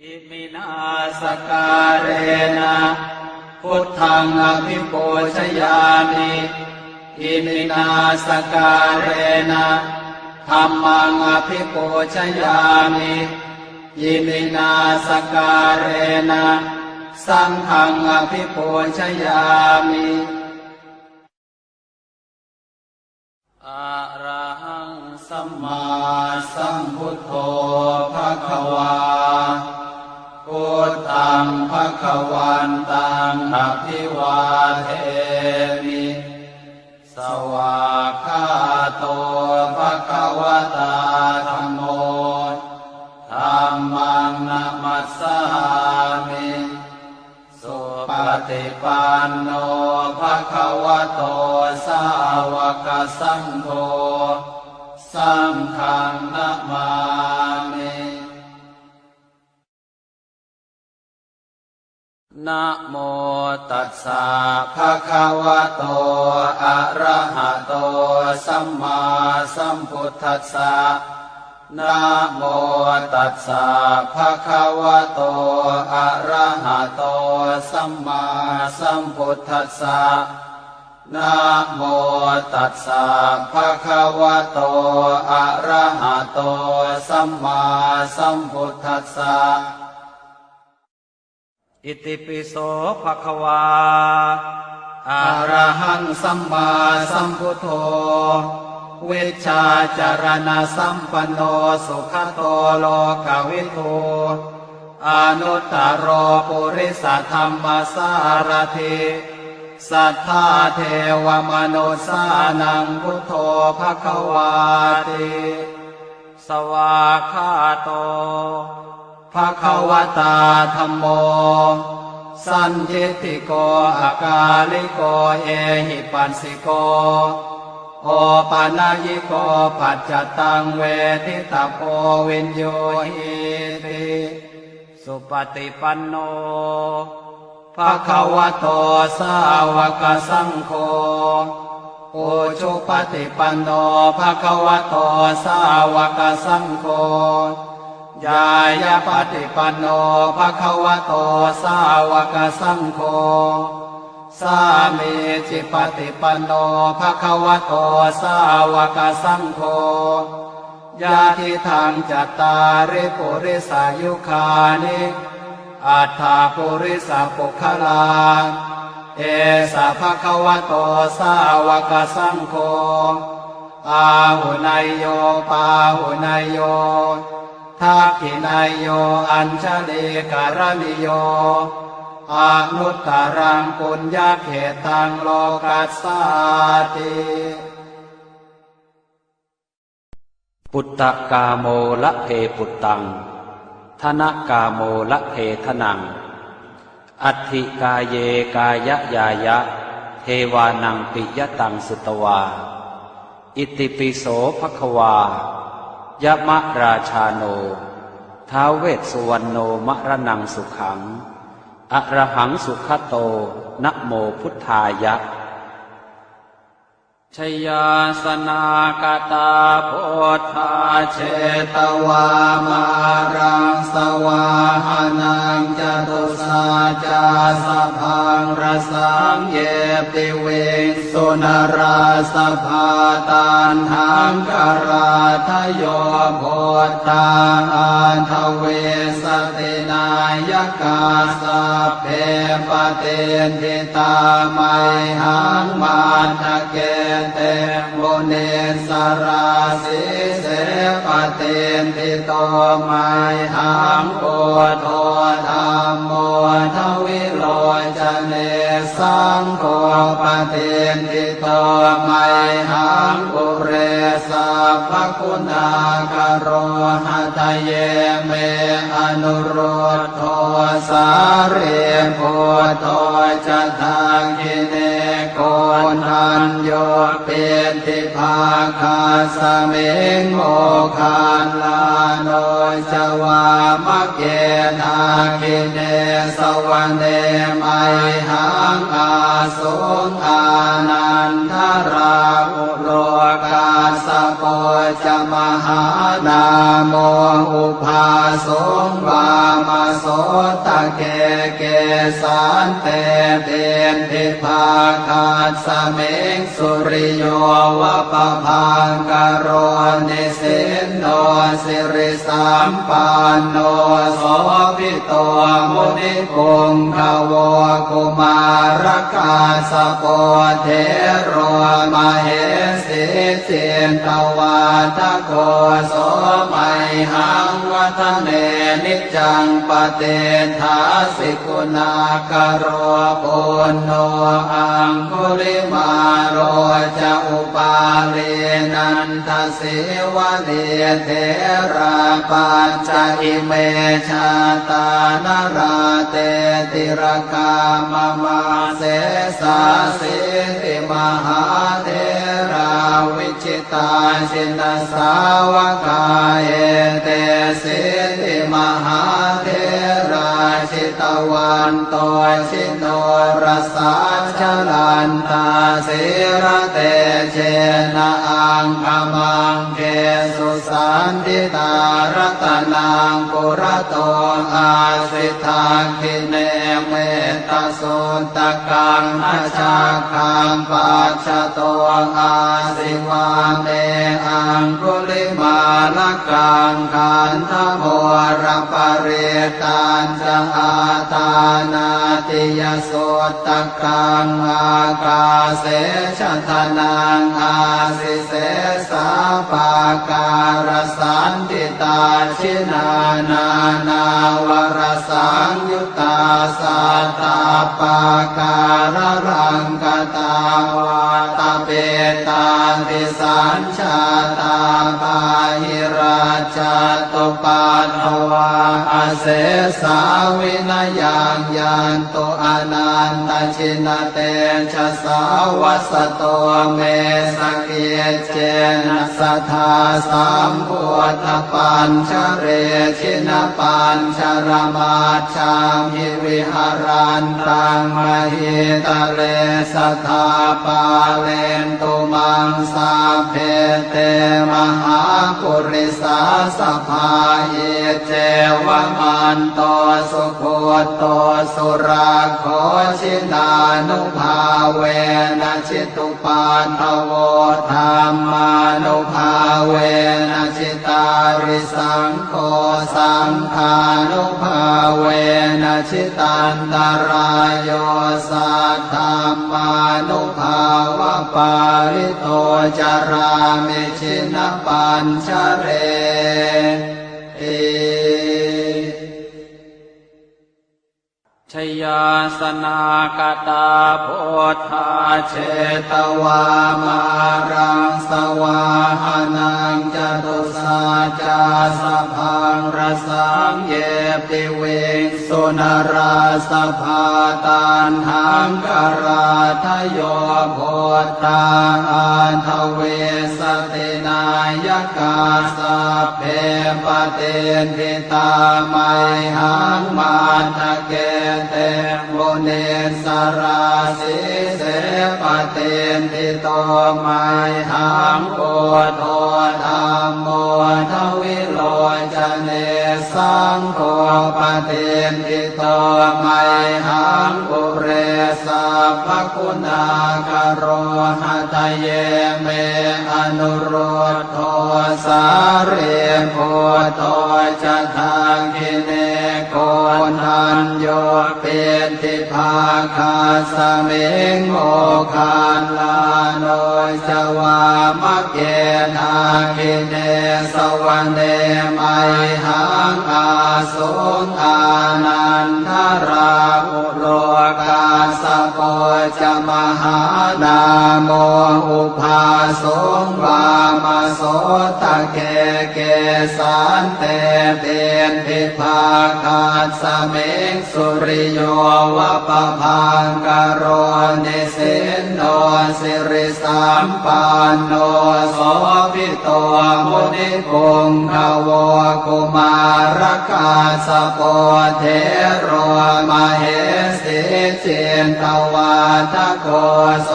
อิมินาสการเรนะพุทธังอภิปูชยามิอิมินาสการเรนะธัมมังอภิปูชยามิอิมินาสการเรนะสังฆังอภิปูชยามิอะระหังสัมมาสัมพุทโธภควาพุทธังภควันตังอภิวาเทมิสวากขาโตภควตาธัมโมธัมมังนะมัสสามิสุปฏิปันโนภควโตสาวกสังโฆสังฆังนะมามินะโมตัสสะภะคะวะโตอะระหะโตสัมมาสัมพุทธัสสะนะโมตัสสะภะคะวะโตอะระหะโตสัมมาสัมพุทธัสสะนะโมตัสสะภะคะวะโตอะระหะโตสัมมาสัมพุทธัสสะอิติปิโสภควาอะระหังสัมมาสัมพุทโธเวชชาจารณะสัมปันโนสุขโตโลกวิทูอนุตตรปุริสธรรมสารถิสัทธาเทวมนุสานังพุทโธภควาติสวากขาโตภควตาธัมโมสันทิฏฐิโกอากาลิโกเอหิปัสสิโกโอปานายิโกปัจจตังเวทิตาโพวินโยหิติสุปฏิปันโนภควโตสาวกสังโฆอุชุปฏิปันโนภควโตสาวกสังโฆยายาปฏิปันโนภควโตสาวกสังโฆสามีจิปฏิปันโนภควโตสาวกสังโฆญาติทางจัตตาริปุริสายุคานิอัฏฐาปุริสปุคลาเอสะภควโตสาวกสังโฆอาหุนายโยปาหุนายโยทักขินายโยอัญชลีการณิโยอนุตตรังปุญญาเขตังโลกัสสาติปุตตะกาโมละเพปุตตังธนกาโมละเพทนังอัตถิกาเยกายะยายะเทวานังปิยตังสุตวาอิติปิโสภควายะมะราชาโนท้าวเวสสุวรรณโนมะระนังสุขังอะระหังสุขโตนะโมพุทธายะชยาสนากตาโพธาเชตวามารังสวาหานังจตุสาจาสพังรสังเยปิเวสุนราสภาตันหังกราทโยโพธาอันทเวสตินายกาสัพเพปเตนทิตาไมหังมาทะเกเตโมเนสราสิเสปเตนทิโตไมหังโกโทธัมโมทวิโรจเนสังโฆปเตนทิโตไมหังปุเรสัพพคุณากโรหะทะเยเมอนุโรธโทสาเรโพโทจะทังกิเนโกนัญโยเปติภาคาสเมงโมคานลาโนจวามะเกนาคิเนสวรรเนไมหังอาสุงอานันทราอุโลกาสโป จมหานาโมอุปาสงวามโสตะเกเกสันเตเตนทิภาคาสเมงสุริโยวะปะพังกโรนิสินโนสิริสัมปันโนโสภิโตมุนิปุงขโวกุมารกาสโปเทโรมเหสีเจนตวาทโกโสมัยหังวัฒเนนิจังปเตทาสิกุณากโรปุณโนอังคุลิมาโรจะอุปาเลนันทสิวะเลเทราปัญจอิเมชาตานราเตติรกามมาเสสาสิติมหาเทราวิจิตาชินสาวกาเอเตสิติมหาเทราชิตวันโตชิโนรสาชลันตาสิระเตเชนะอังคมังเกสุสันติตารัตนังปุระโตอาสิทาคิเนเมตสุตกังอาชาคังปัจฉโตอาสิวาเมอังคุลิมาลกังขันธโมรปเรตัญจะอาตานาติยสุตกังอากาเสชทนังอาสิเสสาปาการสันติตาชินานานาวรสังยุตตาสัตตาปาการรังกตาวาตาเปตาติสัญชาตาปาหิราชตุปัฏฐวาอาเสสาวินยังยันโตอนันตชินเตชะสาวัสโตเมสเกเจนะสัทธาสัมพุทธปัญชเรชินปัญชรมาชามหิวิหารันตังมหิตะเลสัทธาปาเลนตุมังสาเพเตมหาปุริสาสภาเยเจวมันโตสุโคโตสุราโคชินานุภาเวนะชิตุปันทโวธรรมานุภาเวนะชิตาริสังโฆสังฆานุภาเวนะชิตันตรายโยสัทธามานุภาวะปาริโตจารามิชินปัญชเรชยาสนากตาโพธาเชตวามารังสวาหานังจตุสาจาสพังรสังเยปิเวงสุนราสภาตันหังกราทโยโพธาอันทเวสตินายกาสัพเพปเตนทิตาไมหังมาทะเกเตโมเนสราสิเสปเตนทิโตไมหังโกโทธรรมโมทวิโลจเนสังโฆปเตนทิโตไมหังปุเรสัพพคุณากโรหะทะเยเมอนุโรธโทสาเรโพโตจะทางกิเนโกนันโยเป็นทิภาคาสเมงโมคานลาโนจวามะเกนาคิเนสวรรเนมัยหังอาสุงอานันทราอุโลกาสโปจมหานาโมอุภาสงวามโสตะเกเกสันเตเตนทิภาคาสเมงสุริโยวะปะพังกโรนิสินโนสิริสัมปันโนโสภิโตมุนิปุงขโวกุมารกาสโปเทโรมเหสีเจนตวาท โกโส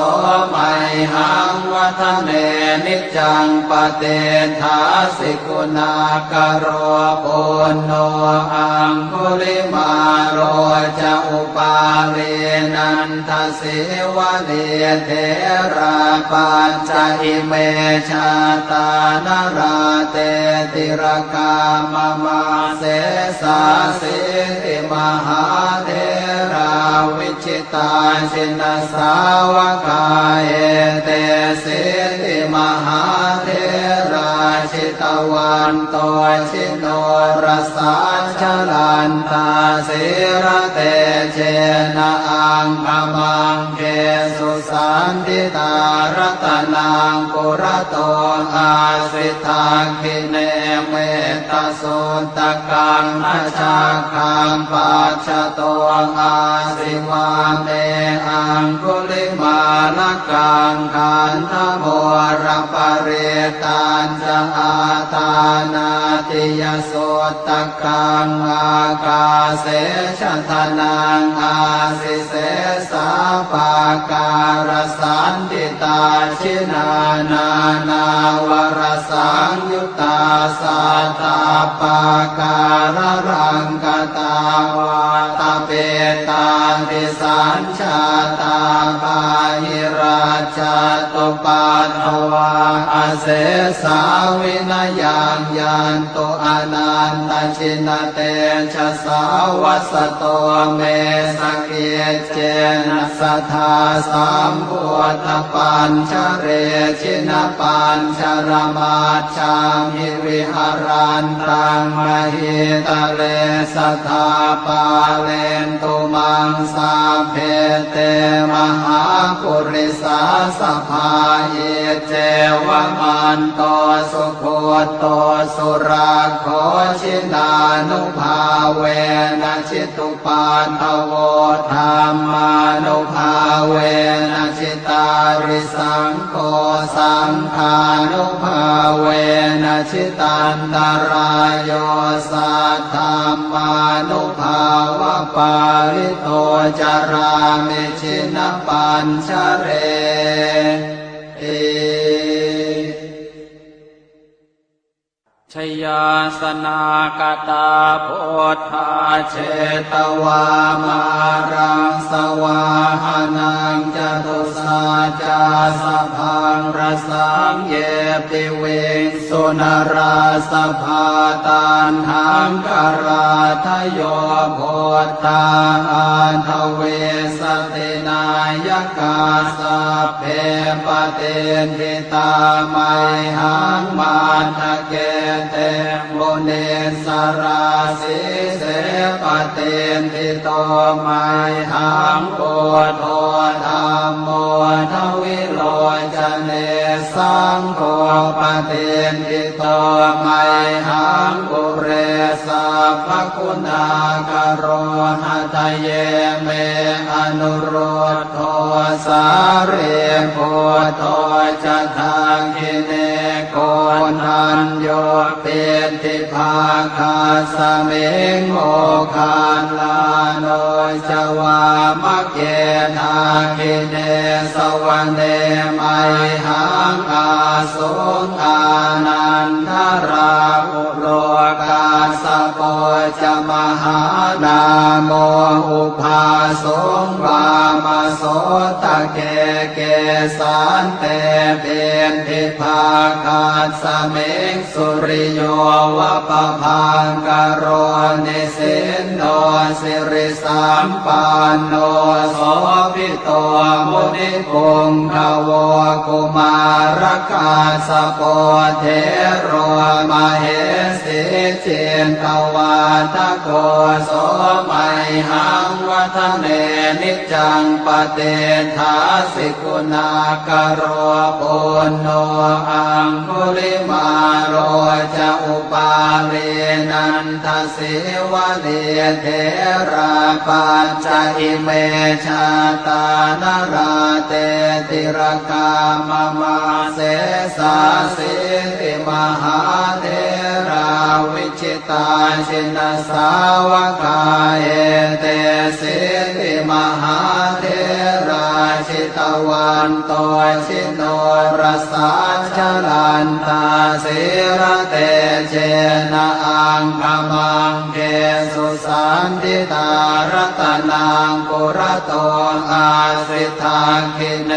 มัยหังวัฒเนนิจจังปเตทาสิกุณากโรปุณโนอังคุลิมาโรจะอุปาเรนันทสิวะเนเทระปัญจอิเมชาตานราเตติรกามมาเสสาสิติมหาเทราวิชิตาชินสาวกาเอเตสิติมหาเทราชิตวันโตชิโนรสาชลันตาสิระเตเชนะอังคมังเกสุสันติตารัตนังปุระโตอาสิทาคิเนเมตสุตกังอชาคังปัจฉโตอาสิวาเมอังคุลิมาลกังขันธโมรปเรตัญจะอาตานาติยโสตกังอากาเสชะทนังอาสิเสสาปาการสันติตาชินานานาวรสังยุตตาสัตตาปาการรังกตาวาตาเปตาติสัญชาตาปาหิราชตุปัฏฐวาอาเสสาวินายังยันตุอนันตชินเตชะสาวัสโตเมสเกเจนะสัทธาสัมพุทธปัญชเรชินปัญชรมาชามิวิหารันตังมหิตะเลสัทธาปาเลนตุมังสาเพเตมหาปุริสาสภาเยเจวมันโตสุโคโตสุราโคชินานุภาเวนะชิตุปันทโวธรรมานุภาเวนะชิตาริสังโฆสังฆานุภาเวนะชิตันตรายโยสัทธามานุภาวะปาริโตจารามิชินปัญชเรชยาสนากตาโพธาเชตวามารังสวาหานังจตุสาจาสพังรสังเยปิเวงสุนราสภาตันหังกราทโยโพธาอันทเวสตินายกาสัพเพปเตนทิตาไมหังมาทะเกเตโมเนสราสิเสปเตนทิโตไมหังโกโทธรรมโมทวิโรจเนสังโฆปเตนทิโตไมหังปุเรสัพพคุณากโรหะทะเยเมอนุโรธโทสาเรโพโทจะทังคิเนโกนันโยเป็นทิภาคาสเมงโมคานลาโนจวามะเกนาคิเนสวรรเนไมหังอาสุงอานันทราอุโลกาสโปจะมหานาโมอุภาสงวามโสตะเกเกสันเตเป็นทิภาคาสเมงสุริโยวะปะพังกโรนิสินโนสิริสัมปันโนโสภิโตมุนิปุงขโวกุมารกาสโปเทโรมเหสิเจนตวาทโกโสมัยหังวัฒเนนิจจังปเตทาสิกุณากโรปุณโนอังคุลิมาโรจะอุปาเรนันทสิวะเนเทระปัญจอิเมชาตานราเตติรกามมาเสสาสิติมหาเทราวิชิตาชิน นะสาวกาเอเตสิติมหาเทราชิตวันโตชิโนรสาชลันตาสิระเตเจนะอังคมังเกสุสันติตารตนังปุระโตอาสิทาคิเน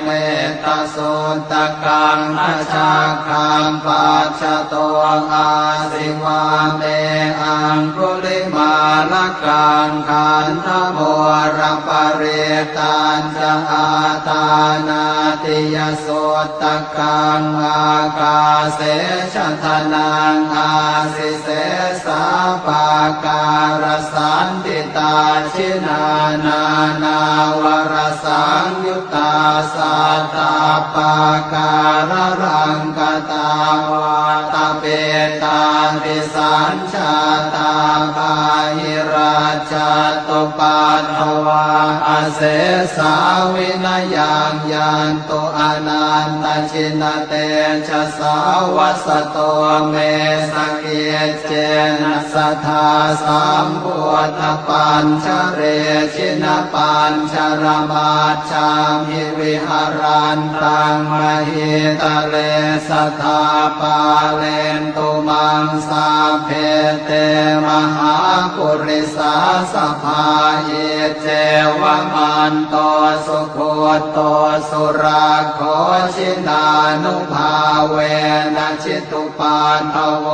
เมตตาสุตกังอาชาคังปัจจโตอาสิวาเมอังคุลิมาลกังขันธโมระปะเรตัญจะอาตานาติยสุตตะกังอากาเสชะทนังอาสิเสสาปาการสันติตาชินานานาวรสังยุตตาสัตตาปาการรังกตาวาตาเปตาติสัญชาตาภาหิราชตุปัฏฐวาอาเสสาวินยังยันตุอนันตชินเตชะสาวัสโตเมสเกเจนะสัทธาสัมพุทธปัญชเรชินปัญชรมาชามิวิหารันตังมหิตะเลสัทธาปาเลนตุมังสาเพเตมหาปุริสาสภาเยเจวมันโตสุโคโตสุราโคชินานุภาเวนะชิตุปัฏฐโว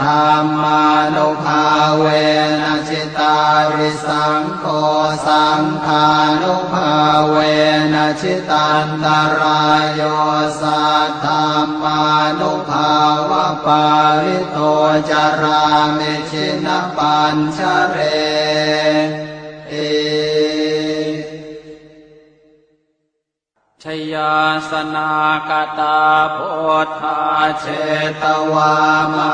ธรรมานุภาเวนะชิตาริสังโฆสังฆานุภาเวนะชิตันตรายโยสัทธัมมานุภาวะปาริโตจารามิชินปัญชเรชยาสนากตาโพธาเชตวามา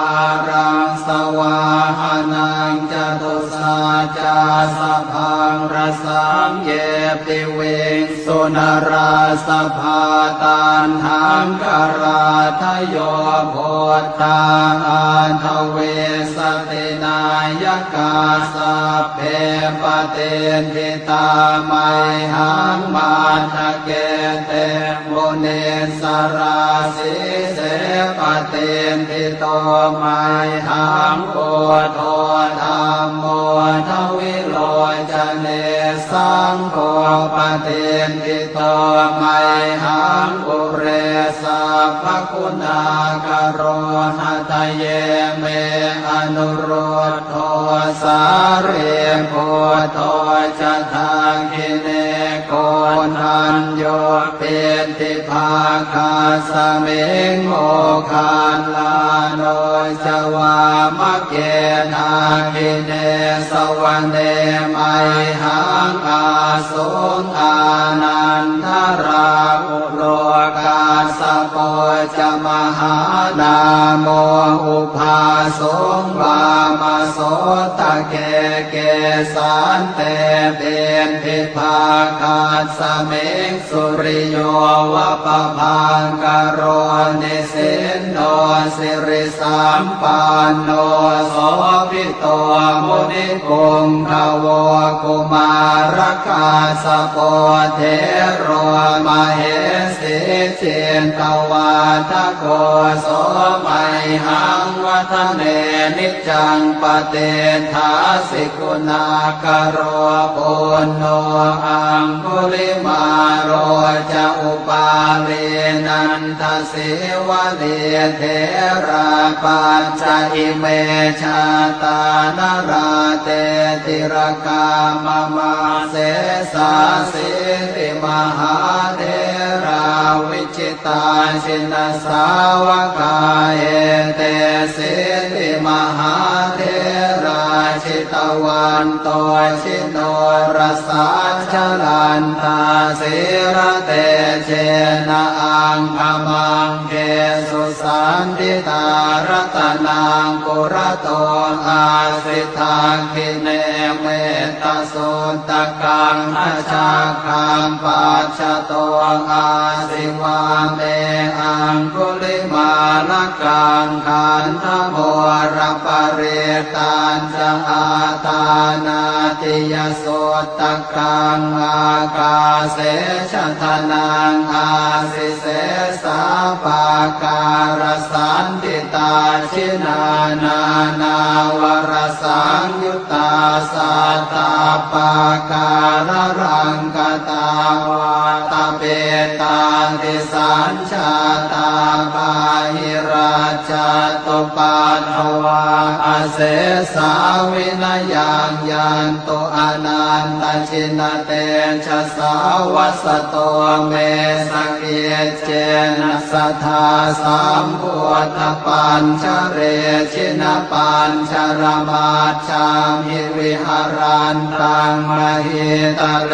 รังสวาหานังจตุสาจาสพังรสังเยปิเวงสุนราสภาตันหังกราทโยโพธาอันทเวสตินายกาสัพเพปเตนทิตาไมหังมาทะเกเตโมเนสราสิเสปเตนทิโตไมหังโพโทธรรมโมทวิโลจเนสังโฆปเตนทิโตไมหังปุเรสัพพคุณากโรหะทะเยเมอนุโรธโทสาเรโพโทจะทาคิเนโกนันโยเป็นทิภาคาสเมงโมคานลาโนจวามะเกนาคิเนสวรรเนไมหังอาสุงอานันทราอุโลกาสโปจมหานาโมอุภาสงวามาโสตะเกเกสันเตเป็นทิภาคาสเมงสุริโยวะปะพังกโรนิสินโนสิริสัมปันโนโสภิโตมุนิกุงขโวกุมารกาสโปเทโรมเหสิเจนตวาทโกโสมัยหังวัฒเนนิจังปเตทาสิกุณากโรปุณโนอังคุลิมาโรจะอุปาเลนันทสิวะเลเทราปัญจอิเมชาตานราเตติรกามมาเสสาสิริมหาเทราวิจิตาชินสาวกาเอเตสิริมหาเทราชิ ชิตวันโตชิโนรสาชลันทาสิระเตเชนะอังคมังเกสุสันติตารตนังกุระโตอาสิทาคิเนเมตตสุตตะกังอาชาคังปัจฉโตอาสิวาเมอังคุลิมาลกังขันธโมรปริตันจะอาตานาติยโสตกังอากาเสชทนังอาสิเสสาปาการสันติตาชินานานาวรสังยุตตาสัตตาปาการรังกตาวาตาเปตาติสัญชาตาบาหิราชตุปัฏฐวาอาเสสาวินยังยันตุอนันตชินเตชะสาวัสโตเมสเกเจนะสัทธาสัมพุทธปัญชเรชินปัญชรมาชามิวิหารันตังมหิตะเล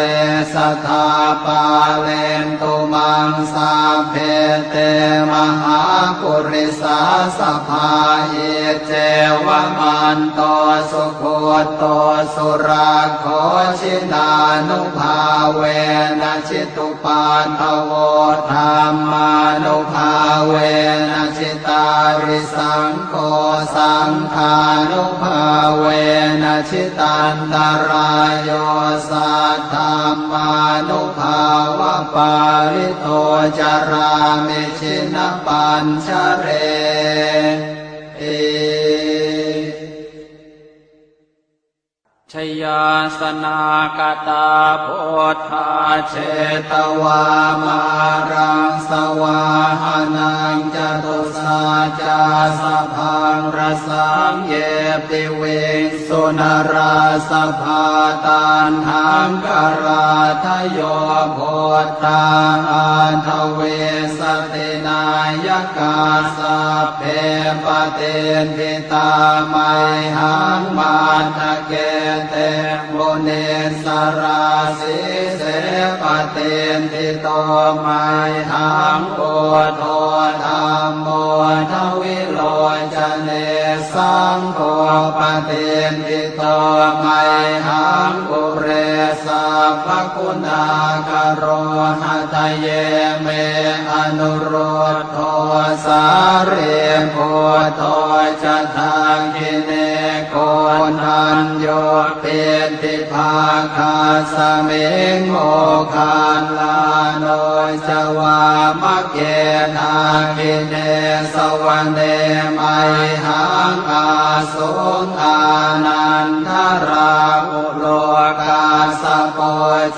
สัทธาปาเลนตุมังสาเพเตมหาปุริสาสภาเยเจวมันโตสุโคโตสุราโคชินานุภาเวนะชิตุปัฏฐโวธรรมานุภาเวนะชิตาริสังโฆสังฆานุภาเวนะชิตันตรายโยสัทธัมมานุภาวะปาริโตจารามิชินปัญชเรชยาสนากตาพุทธาเชตวามารังสวาหานังจตุสาจาสพังรสังเยปิเวงสุนราสภาตันหังกราทโยโพธาอันทเวสตินายกาสัพเพปเตนทิตาไมหังมาทะเกเตโมเนสราสิเสปเตนทิโตไมหังโอโทธรรมโมทวิโลจเนสังโฆปเตนทิโตไมหังปุเรสัพพคุณากโรหะทะเยเมอนุโรธโทสาเรโพโทจะทางกิเนโกนันโยเปติภาคาสเมงโมคานลาโนจวามะเกนาคิเนสวรรเนไมหังอาสุงอานันทราอุโลกาสโป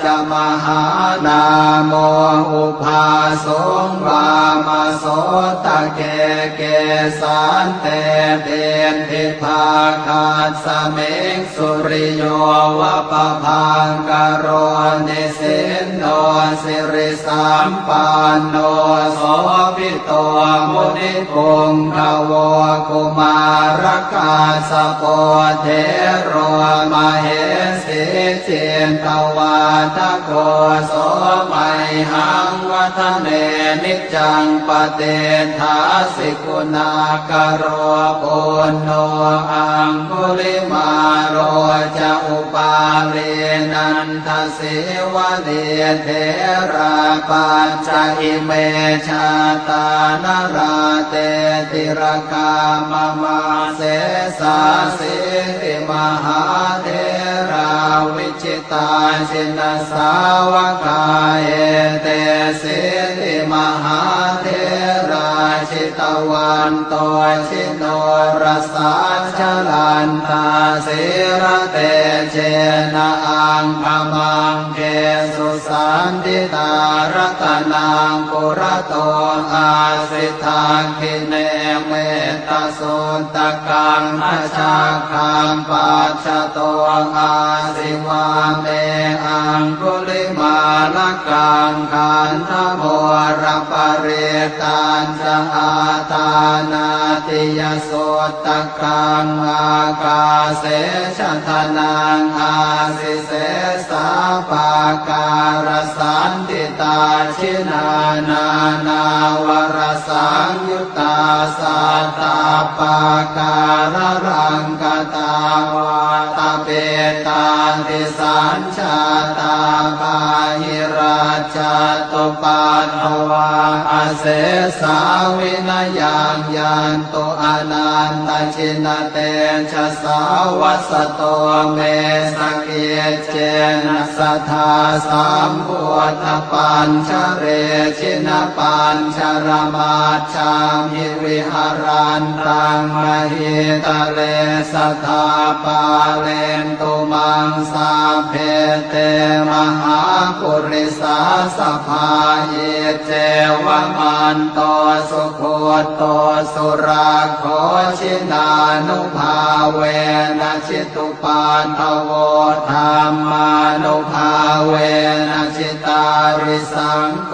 จมหานาโมอุภาสุงวามโสตะเกเกสันเตเตนทิภาคาสเมงสุริโยวะปะพังกโรนิสินโนสิริสัมปันโนโสภิโตมุนิปุงขโวกุมารกาสโปเทโรมเหสิเจนตวาทโกโสไมหังวัฒเนนิจังปเตถาสิกุณากโรปุณโนอังคุลิมาโรจะอุปาเลนันทสิวะเดเทราปัญจอิเมชาตานราเตติรกามมาเสสาสิริมหาเทราวิจิตาชินสาวกาเอเตสิริมหาเทราชิตวันโตชิโนรสาชลันตาสิระเตเจนะอังคมังเกสุสันติตารตนังปุระโตอาสิทาคิเนเมตตสุตตะกังอาชาคังปัจฉโตอาสิวาเมอังคุลิมาลกังขันธโมรปริตันจะอา ทานาติยโสตกังอากาเสชะทนังอาสิเสสาปาการสันติตาชินานานาวรสังยุตตาสัตตาปาการรังกตาวาตเปตาติสัญชาตาปาหิราชตุปันภวาอาเสสาวินยังยันตุอนันตชินเตชะสาวัสโตเมสเกเจนะสัทธาสัมพุทธปัญชเรชินปัญชรมาชามิวิหารันตังมหิตะเลสัทธาปาเลนตุมังสาเพเตมหาปุริสาสภาเยเจวมันโตสุโคโตสุราโคชินานุภาเวนะชิตุปานทโวธรรมานุภาเวนะชิตาริสังโฆ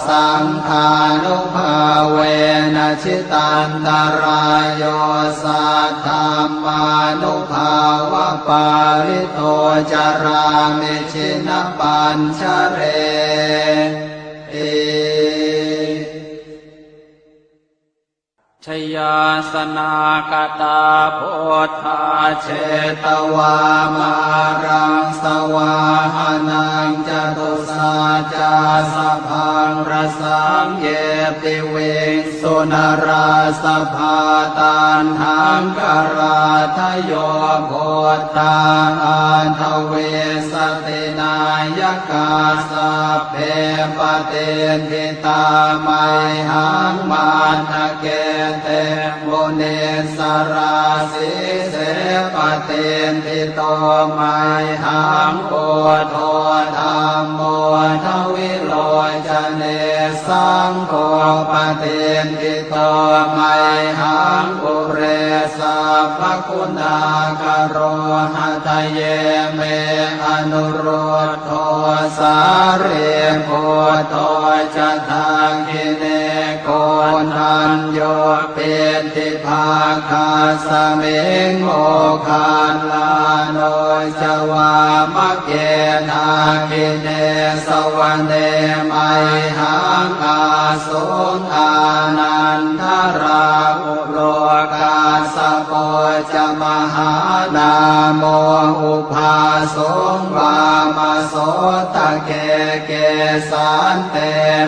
สังฆานุภาเวนะชิตันตรายโยสัทธรรมานุภาวะปาริโตจารามิชินปัญชเรชยาสนากตาโพธาเชตวามารังสวาหานังจตุสาจาสพังรสังเยติเวสุนราสภาตันหังกราทโยโพธาอันทเวสตินายกาสัพเพปเตทิตาไมหังมาทะเกเตโมเนสราสิเสปเตทิโตไมหังโพโธธรรมโมทวิโลจเนสังโฆปเตทิโตไมหังปุเรสัพพคุณากโรหะทะเยเมอนุโรธโทสาเรโพโตจะทังคิเนโกนันโยเปติภาคาสเมงโมคาลาโนจวามะเกนาคิเนสวะเนมัยหังอาสุงอานันทราอุโลกาสโปจะมหานาโมอุภาสงวามโสตะเกเกสันเต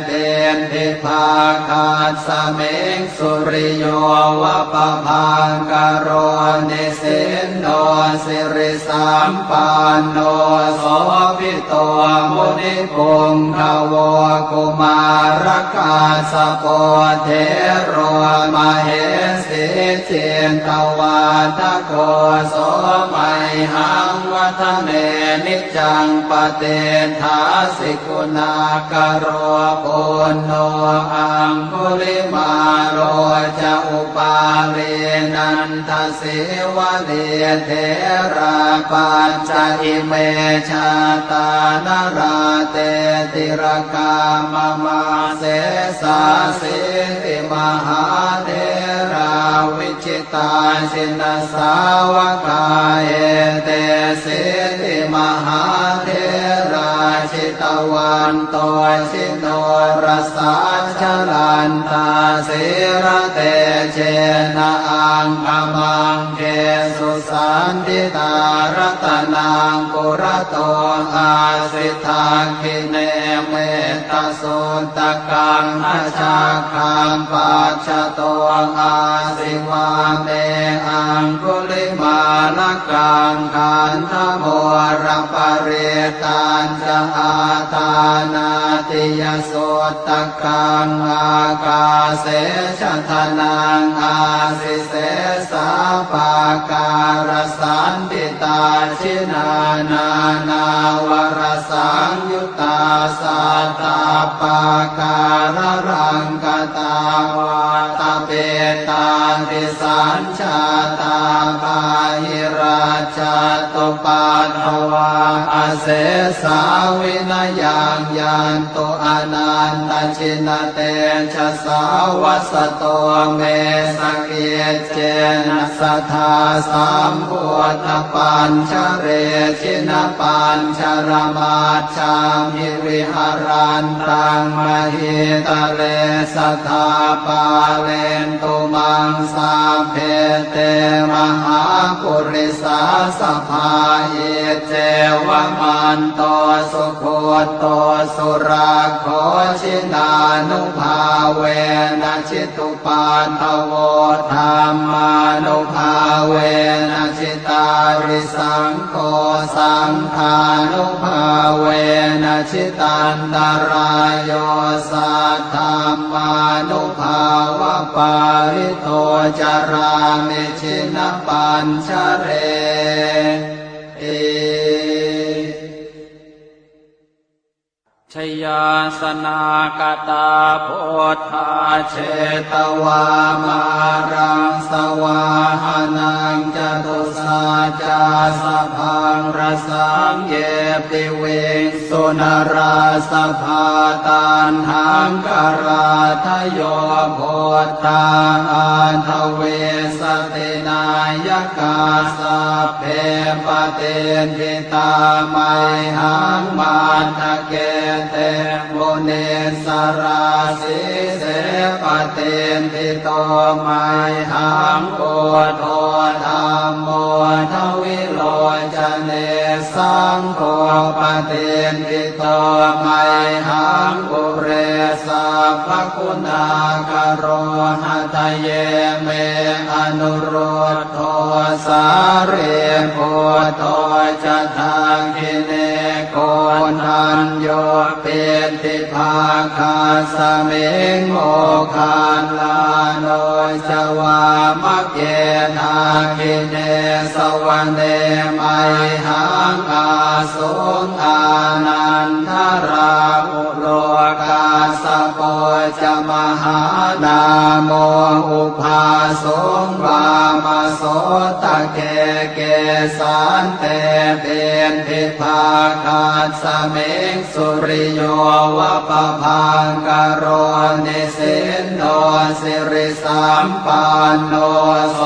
เป็นทิภาคาสเมงสุริโยวะปะพังกโรนิสินโนสิริสัมปันโนโสภิโตมุนิปุงภวกุมารกาสโปเทโรมเหสีเจนตวาทโกโสมัยหังวัฒเนนิจังปเตถาสิกุณากโรปุณโนอังคุลิมาโรจะอุปาเรนันทสิวะเดเทราปัญจอิเมชาตานราเตติรกามมาเสสาสิติมหาเทราวิจิตาชินสาวกาเอเตสิติมหาเทราชิตวันโตชิโนรสาชลันตาสิระเตเชนะอังคมังเกสุสันติตารัตนังปุระโตอาสิทาคิเนเมตสุตกังอาชาคังปัจฉโตอาสิวาเมอังคุลิมาลกังขันธโมรปเรตัญจะอาตานาติยโสตกังอากาเสชะทนังอาสิเสสาปาการสันติตาชินานานาวรสังยุตตาสัตตาปาการรังกตาวาตเปตา ติสัญชาตาปาหิราชาตุปัฏฐวาอาเสสาวินยังยันตุอนันตชินเตชะสาวัสโตเมสเกเจนะสัทธาสัมพุทธปัญชเรชินปัญชรมาชามิวิหารันตังมหิตะเลสัทธาปาเลนตุมังสาเพเตมหาปุริสาสภาเยเจวมันโตสุโคโตสุราโคชินานุภาเวนะชิตุปัฏฐโวธรรมานุภาเวนะชิตาริสังโฆสังฆานุภาเวนะชิตันตรายโยสัทธรรมานุภาวะปาริโตจารามิชินปัญชเรชยาสนากตาโพธาเชตวามารังสวาหานังจตุสาจาสพังรสังเยปิเวงสุนราสภาตันหังกราทโยโพธาอันทเวสตินายกาสัพเพปเตนทิตาไมหังมันทะเกเตโมเนสราสิเสปเตนทิโตไมหังโกโทธรรมโมทวิโลจเนสังโฆปเตนทิโตไมหังปุเรสัพพคุณากโรหะทะเยเมอนุโรธโทสาเรโพโตจะทางกิเนโกนันโยเปติภาคาสเมงโมคานลาโนจวามะเกนาคิเนสวรรเนมัยหังอาสุงอานันทราอุโลกาสโปจมหานาโมอุภาสงวามโสตะเกเกสันเตเป็นทิภาคาสเมงสุริโยวะปะพังกโรนิสินโนสิริสัมปันโนโส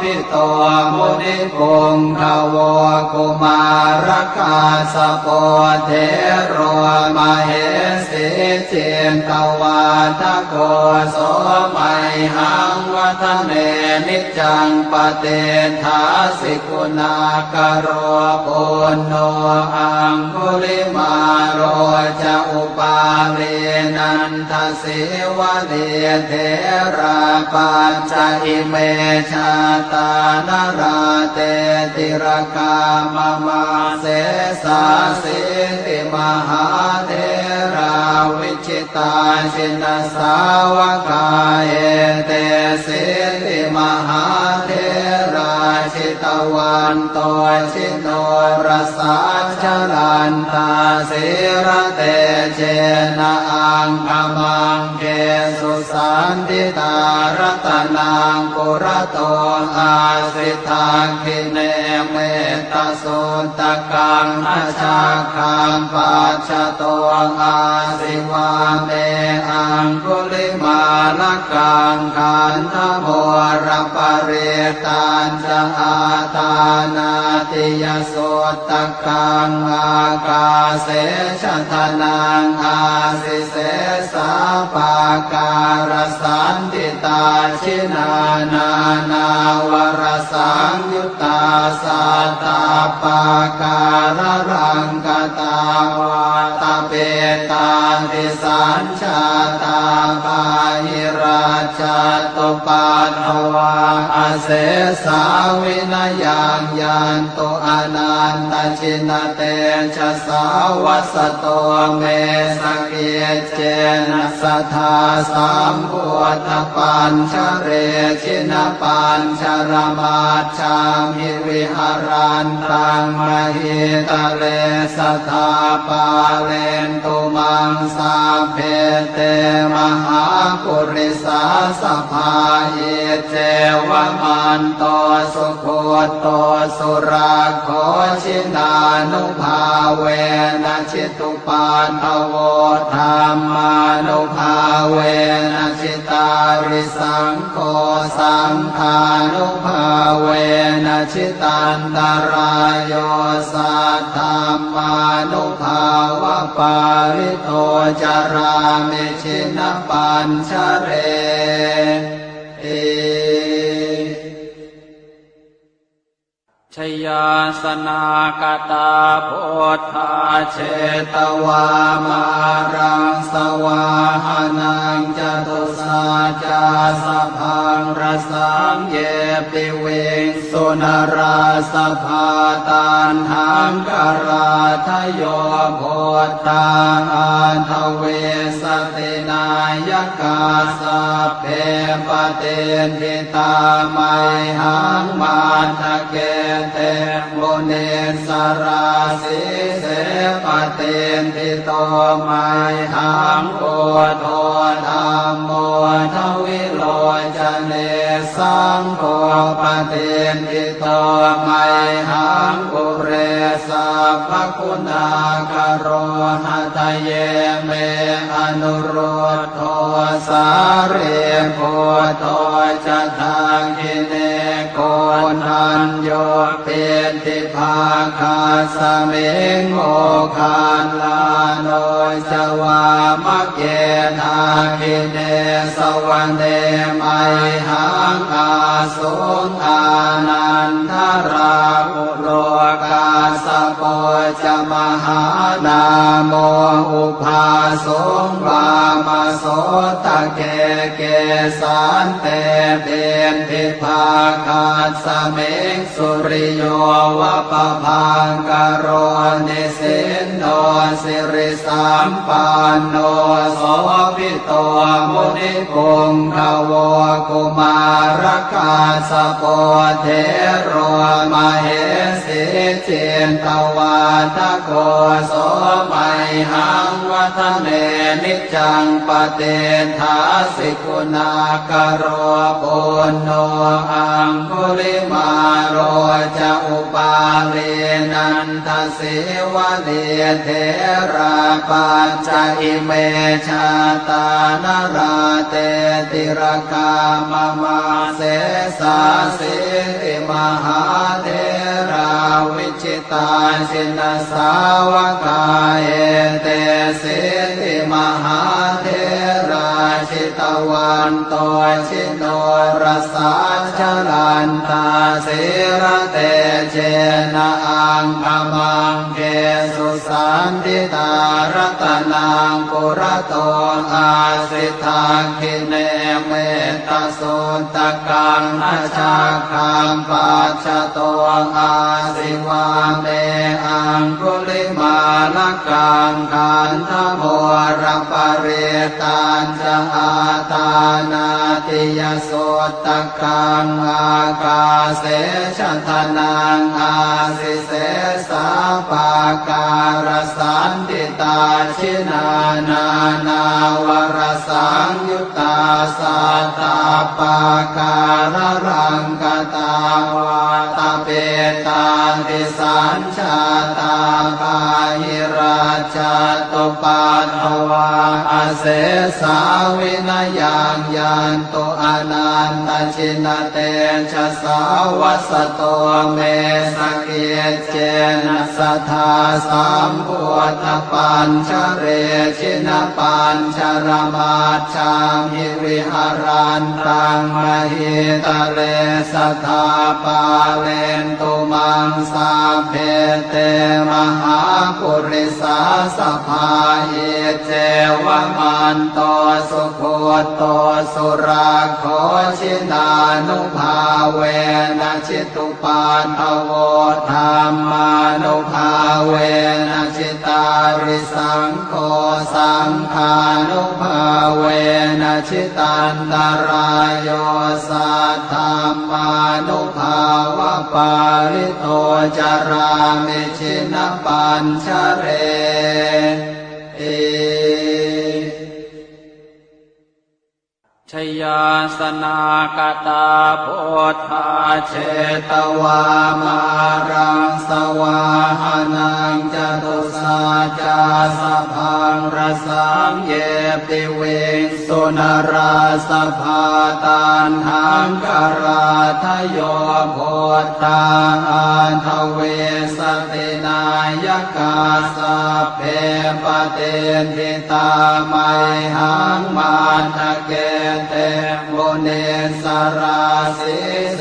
ภิโตมุนิปุงขโวกุมารกาสโปเทโรมเหสิเจนตวาทโกโสมัยหังวัฒเนนิจังปเตทาสิกุณากโรปุณโนอังคุลิมาโรจะอุปาเรนันทสิวะเดเทราปัญจอิเมชาตานาราเตติรกามมาเสสาสิติมหาเทราวิชิตาชินสาวกาเอเตสิติมหาเทราชิตวันโตชิโนรสาชลันตาสิระเตเจนะอังคมังเกสุสันติตารัตนังปุระโตอาสิทาคิเนเมตสุตตะกังอาชาคังปัจจโตอาสิวาเมอังคุลิมาลกังขันธโมรปเรตันจะอาตานาติยสุตตะกังอากาเสชะทนังอาสิเสสาปาการสันติตาชินานานาวรสังยุตตาสัตตาปาการรังกตาวาตเปตาติสัญชาตาปาหิราชาตุปัฏฐวาอาเสสาวินยังยันตุอนันตชินเตชะสาวัสโตเมสเกเจนะสัทธาสัมพุทธปัญชเรชินปัญชรมาชามิวิหารันตังมหิตะเลสัทธาปาเลนตุมังสาเพเตมหาปุริสา สภาเยเจวมันโตสุโคโตสุราโคชินานุภาเวนะชิตุปาทโวธรรมานุภาเวนะชิตาริสังโฆสังฆานุภาเวนะชิตันตรายโยสัทธามานุภาวะปาริโตจารามิชินปัญชเรเอชยาสนากตาโพธาเชตวามารังสวาหานังจตุสาจาสพังรสังเยปิเวงสุนราสภาตันหังกราทโยโพธาอันทเวสตินายกาสเพปเตนทิตาไมหังมาทะเกเตโมเนสราสิเสปเตนทิโตไมหังโอโทธรรมโมทวิโลจเนสังโฆปเตนทิโตไมหังปุเรสัพพคุณากโรหะทะเยเมอนุโรธโทสาเรโพโทจะทังกิเนโกนันโยเป็นทิภาคาสเมงโมคานลาโนจวามะเกนาคิเนสวันเดมัยหังอาสุงอานันทราภุโลกาสโปจะมหานาโมอุภาสงวามโสตะเกเกสันเตเป็นทิภาคาสเมงสุริโยวะปะพังกโรนิสินโนสิริสัมปันโนโสภิโตมุนิปุงขโวกุมารกาสโปเทโรมเหสิเจนตวาทโกโสมัยหังวัฒเนนิจังปเตทาสิกุณากโรปุณโนอังคุลิมาโรจะอุปาเลนันทสิวะเนเทราปัญจอิเมชาตานราเตติรกามมาเสสาสิติมหาเทราวิจิตาชินสาวกาเอเตสิติมหาเทราชิตวันโตชิโนรสาชลันตาสิระเตเจนะอังคมังเกสุสันติตารัตนังปุระโตอาสิทาคิเนเมตตาสุตกังอาชาคังปัจจโตอาสิวาเมอังคุลิมาลกังขันธโมระปะเรตัญจะอาตานาติยสุตกังอากาเสชทนังอาสิเสสาปาการสันติตาชินานานาวรสังยุตตาสัตตาปาการรังกตาวาตาเปตาติสัญชาตาภาหิราชตุปัฏฐวาอาเสสาวินยังยันตุอนันตชินเตชะสาวัสโตเมสเกเจนะสัทธาสัมพุทธปัญชเรชินปัญชรมาชังหิวิหารันตังมหิตะเลสัทธาปาเลนตุมังสาเพเตมหาปุริสาสภาเยเจวมันโตสุโคโตสุราโคชินานุภาเวนะชิตุปาทโวธรรมานุภาเวนะชิตาริสังโฆสังฆานุภาเวนะชิตันตรายโยสัทธามานุภาวะปาริโตจารามิชินปัญชเรเอช ชยาสนากตาพุทธาเชตวามารังสวาหานังจตุสาจาสพังรสังเยปิเวสุนราสภาตันหังกราทโยโพธาอันทเวสตินายกาสัพเพปเตนทิตาไมหังมันทะเกเตโมเนสราสิเส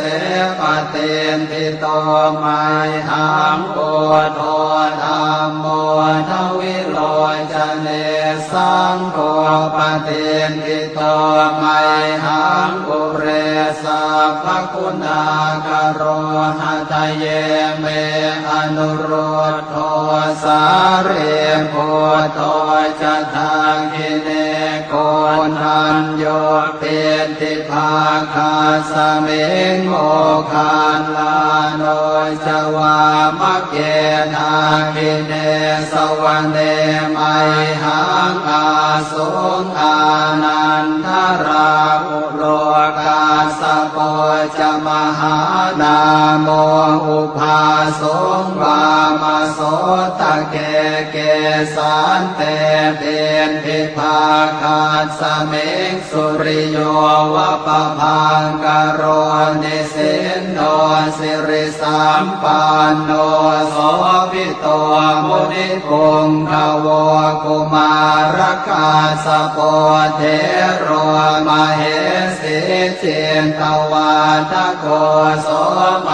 ปเตนทิโตไมหังโอโทธัมโมทวิโลจเนสังโฆปเตนทิโตไมหังปุเรสัพพคุณากโรหะทะเยเมอนุโรธโทสาเรโพโตจะทังกิเนโกนัญโยเปติภาคาสเมงโมคานลาโนจวามะเกนาคิเนสวรรเนไมหังอาสุงอานันทราอุโลกาสโปจะมหานาโมอุภาสงวามโสตะเกเกสันเตเป็นภิภาคาสเมงสุริโยวะปะพังกโรนิสินโนสิริสัมปันโนโสภิโตมุนิปุงขโวกุมารกาสโปเทโรมเหสีเจนตวาทโกโสไม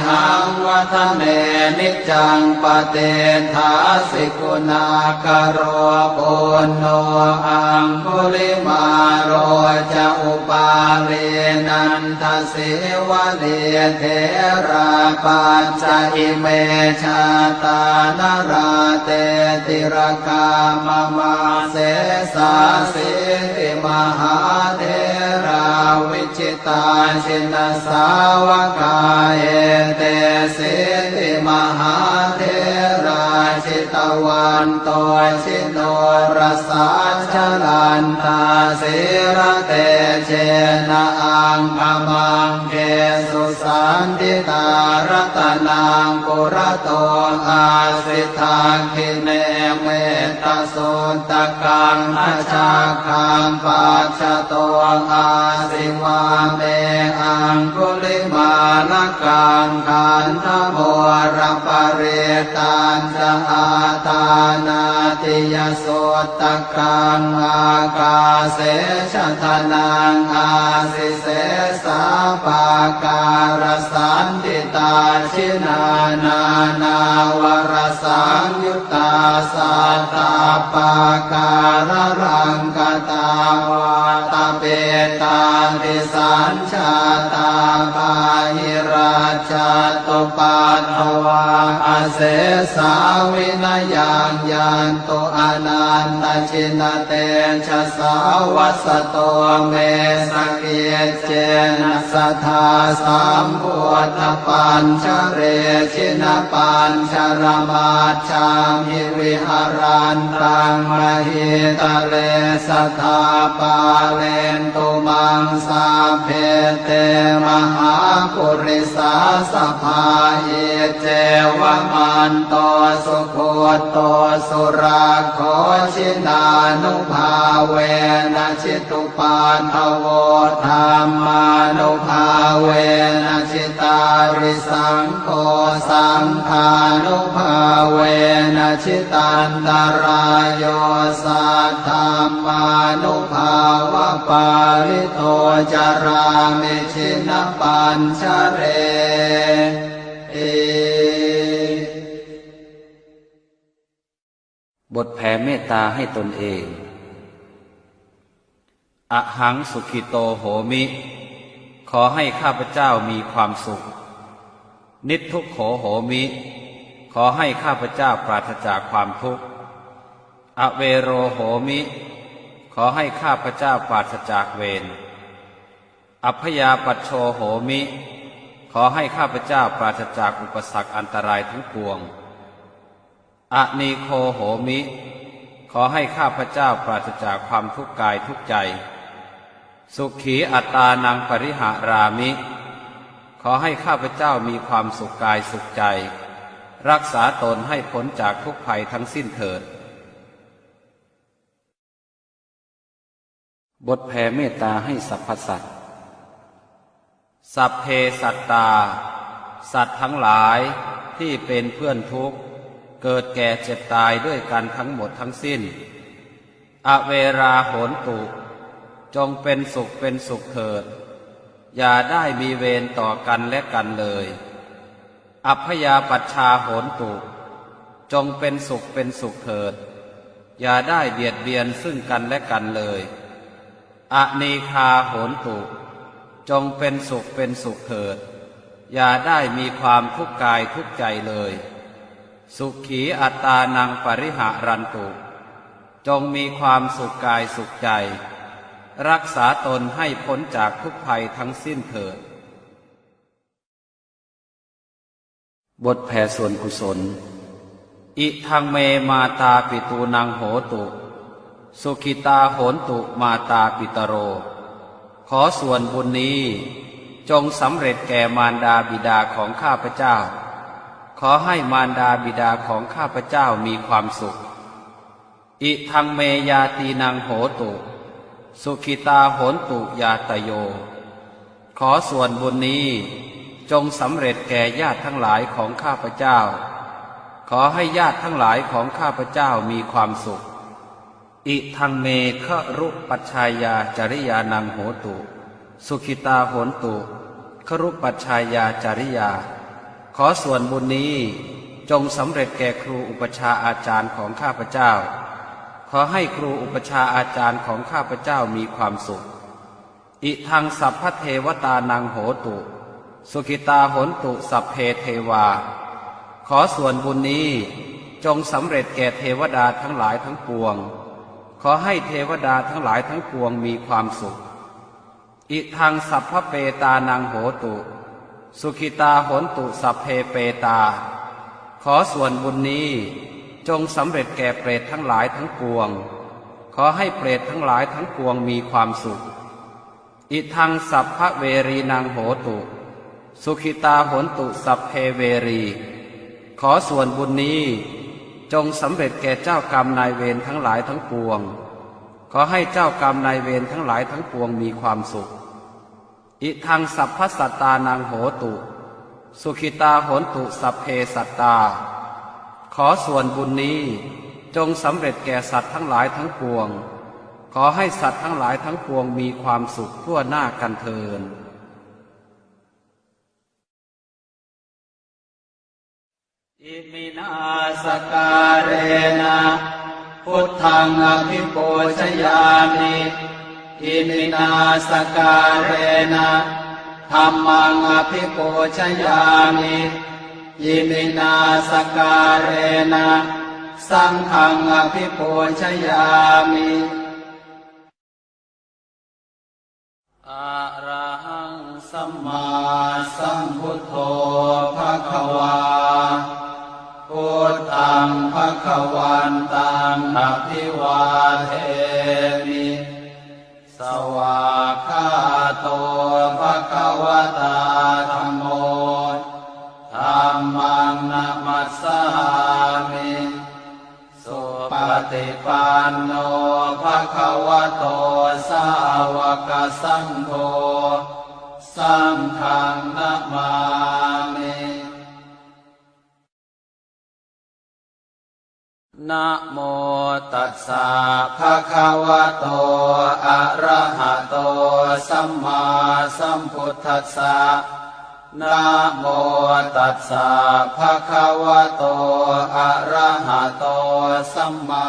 หังวัฒเนนิจังปเตทาสิกุณากโรปุณโนอังคุลิมาโรจะอุปาเรนันทสิวะเลเทราปัญจอิเมชาตานราเตติรกามมาเสสาสิติมหาเทราวิจิตาชินสาวกาเอเตสิติมหาเทราชิตวันโตชิโนรสาชลันตาสิระเตเชนะอังคมังเกสุสันติตารัตนังกุระโตอาสิทาคิเนเมตโสตกังอาชาคังปัจจโตอาสิวาเมอังคุลิมาลกังขันธโมรปเรตันจะอาตานาติยโสตกังอากาเสชะทนังอาสิเสสาปาการสันติตาชินานานาวรสังยุตตาสัตตาปาการรังกตาวาตาเปตาติสัญชาตาปาหิราชาตุปัตถวาอาเสสาวินายังยันตุอนันตชินเตชะสาวัสโตเมสเกเจนะสัทธาสัมพุทธปัญชเรชินปัญชรมาชามิวิหารันตังมหิตะเลสัทธาปาเลนตุมังสาเพเตมหาปุริสาสภาเยเจวมันโตสุโคโตสุราโคชินานุภาเวนะชิตุปาทโวธรรมานุภาเวนะชิตาริสังโฆสังฆานุภาเวนะชิตันตรายโยสัทธามานุภาวะปาริโตจารามิชินปัญชเรบทแผ่เมตตาให้ตนเองอหังสุขิโตโหมิขอให้ข้าพเจ้ามีความสุขนิททุกโขโหมิขอให้ข้าพเจ้าปราศจากความทุกข์อเวโรโหมิขอให้ข้าพเจ้าปราศจากเวรอัพยาปัชโชโหมิขอให้ข้าพเจ้าปราศจากอุปสรรคอันตรายทั้งปวงอนีโคโหมิขอให้ข้าพเจ้าปราศจากความทุกข์กายทุกข์ใจ สุขีอัตตานังปริหารามิขอให้ข้าพเจ้ามีความสุขกายสุขใจรักษาตนให้พ้นจากทุกภัยทั้งสิ้นเถิดบทแผ่เมตตาให้สรรพสัตว์สัพเพสัตตาสัตว์ทั้งหลายที่เป็นเพื่อนทุกข์เกิดแก่เจ็บตายด้วยกันทั้งหมดทั้งสิ้นอเวราโหนตุจงเป็นสุขเถิดอย่าได้มีเวรต่อกันและกันเลยอัพพยาปัชชาโหนตุจงเป็นสุขเถิดอย่าได้เบียดเบียนซึ่งกันและกันเลยอนีคาโหนตุจงเป็นสุขเถิดอย่าได้มีความทุกข์กายทุกข์ใจเลยสุขีอัตตานังปริหารันตุจงมีความสุขกายสุขใจรักษาตนให้พ้นจากทุกภัยทั้งสิ้นเถิดบทแผ่ส่วนกุศลอิทังเมมาตาปิตูนังโหตุสุขิตาโหนตุมาตาปิตโรขอส่วนบุญนี้จงสำเร็จแก่มารดาบิดาของข้าพเจ้าขอให้มารดาบิดาของข้าพเจ้ามีความสุขอิทังเมยาตีนังโหตุสุขิตาโหนตุยาตโยขอส่วนบุญนี้จงสำเร็จแก่ญาติทั้งหลายของข้าพเจ้าขอให้ญาติทั้งหลายของข้าพเจ้ามีความสุขอิทังเมฆรุปัชชายาจริยานังโหตุสุขิตาโหนตุฆรุปัชชายาจริยาขอส่วนบุญนี้จงสำเร็จแก่ครูอุปชาอาจารย์ของข้าพเจ้าขอให้ครูอุปชาอาจารย์ของข้าพเจ้ามีความสุขอิทังสัพพเทวตานังโหตุสุขิตาโหนตุสัพเพเทวาขอส่วนบุญนี้จงสำเร็จแก่เทวดาทั้งหลายทั้งปวงขอให้เทวดาทั้งหลายทั้งปวงมีความสุขอิทังสัพพเปตานังโหตุสุขิตาโหนตุสัพเพเปตาขอส่วนบุญนี้จงสำเร็จแก่เปรตทั้งหลายทั้งปวงขอให้เปรตทั้งหลายทั้งปวงมีความสุขอิทังสัพพเวรีนังโหตุสุขิตาโหนตุสัพเพเวรีขอส่วนบุญนี้จงสำเร็จแก่เจ้ากรรมนายเวรทั้งหลายทั้งปวงขอให้เจ้ากรรมนายเวรทั้งหลายทั้งปวงมีความสุขอิทังสัพพสัตตานังโหตุสุขิตาโหนตุสัพเพสัตตาขอส่วนบุญนี้จงสำเร็จแก่สัตว์ทั้งหลายทั้งปวงขอให้สัตว์ทั้งหลายทั้งปวงมีความสุขทั่วหน้ากันเทินอิมินาสการเรนะพุทธังอภิปูชยามิอิมินาสการเรนะธัมมังอภิปูชยามิอิมินาสการเรนะสังฆังอภิปูชยามิอะระหังสัมมาสัมพุทโธภควาพุทธังภควันตังอภิวาเทมิสวากขาโตภควตาธัมโมธัมมังนะมัสสามิสุปฏิปันโนภควโตสาวกสังโฆสังฆังนะมามินะโมตัสสะภะคะวะโตอะระหะโตสัมมาสัมพุทธัสสะนะโมตัสสะภะคะวะโตอะระหะโตสัมมา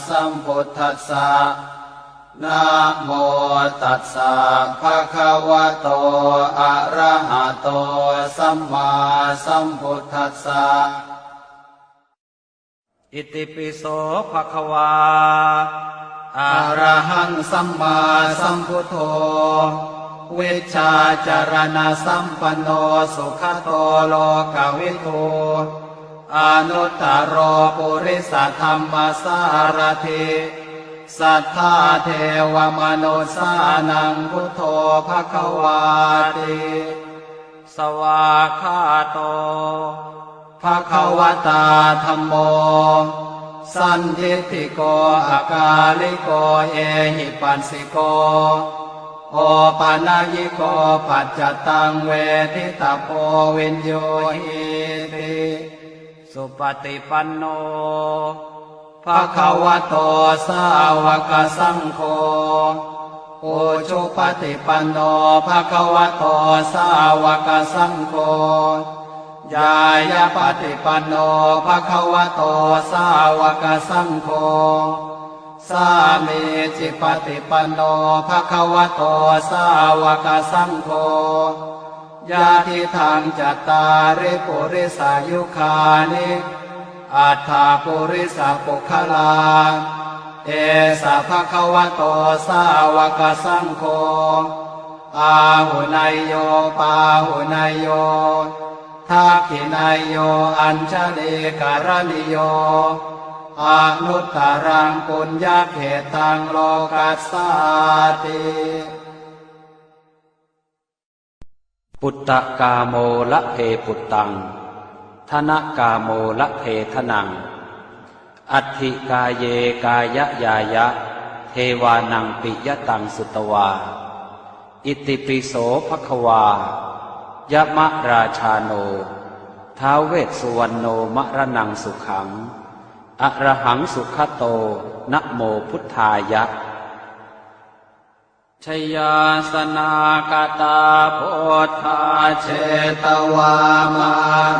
สัมพุทธัสสะนะโมตัสสะภะคะวะโตอะระหะโตสัมมาสัมพุทธัสสะอิติปิโสภะคะวาอะระหังสัมมาสัมพุทโธเวชชาจารณะสัมปันโนสุขโตโลกวิทูอนุตตรโรปุริสธรรมสารถิ สัทธาเทวมนุษสานังพุทโธภควาติสวากขาโตภควตาธัมโมสันทิฏฐิโกอากาลิโกเอหิปัสสิโกโอปานายิโกปัจจตังเวทิตาโพวินโยหิติสุปฏิปันโนภควโตสาวกสังโฆโอชุปฏิปันโนภควโตสาวกสังโฆยายาปฏิปันโนภควโตสาวกสังโฆสามีจิปฏิปันโนภควโตสาวกสังโฆญาติทางจัตตาริปุริสายุคานิอัฏฐาปุริสปุคลาเอสะภควโตสาวกสังโฆอาหุนายโยปาหุนายโยทักขินายโยอัญชลีการณิโยอนุตตรังปุญญาเขตังโลกัสสาติปุตตะกาโมละเพปุตตังธนกาโมละเพทนังอัตถิกาเยกายยายะเทวานังปิยตังสุตวาอิติปิโสภควายะมะราชาโนท้าวเวสสุวรรณโนมะระนังสุขังอะระหังสุขโตนะโมพุทธายะชยาสนากตาโพธาเชตวามา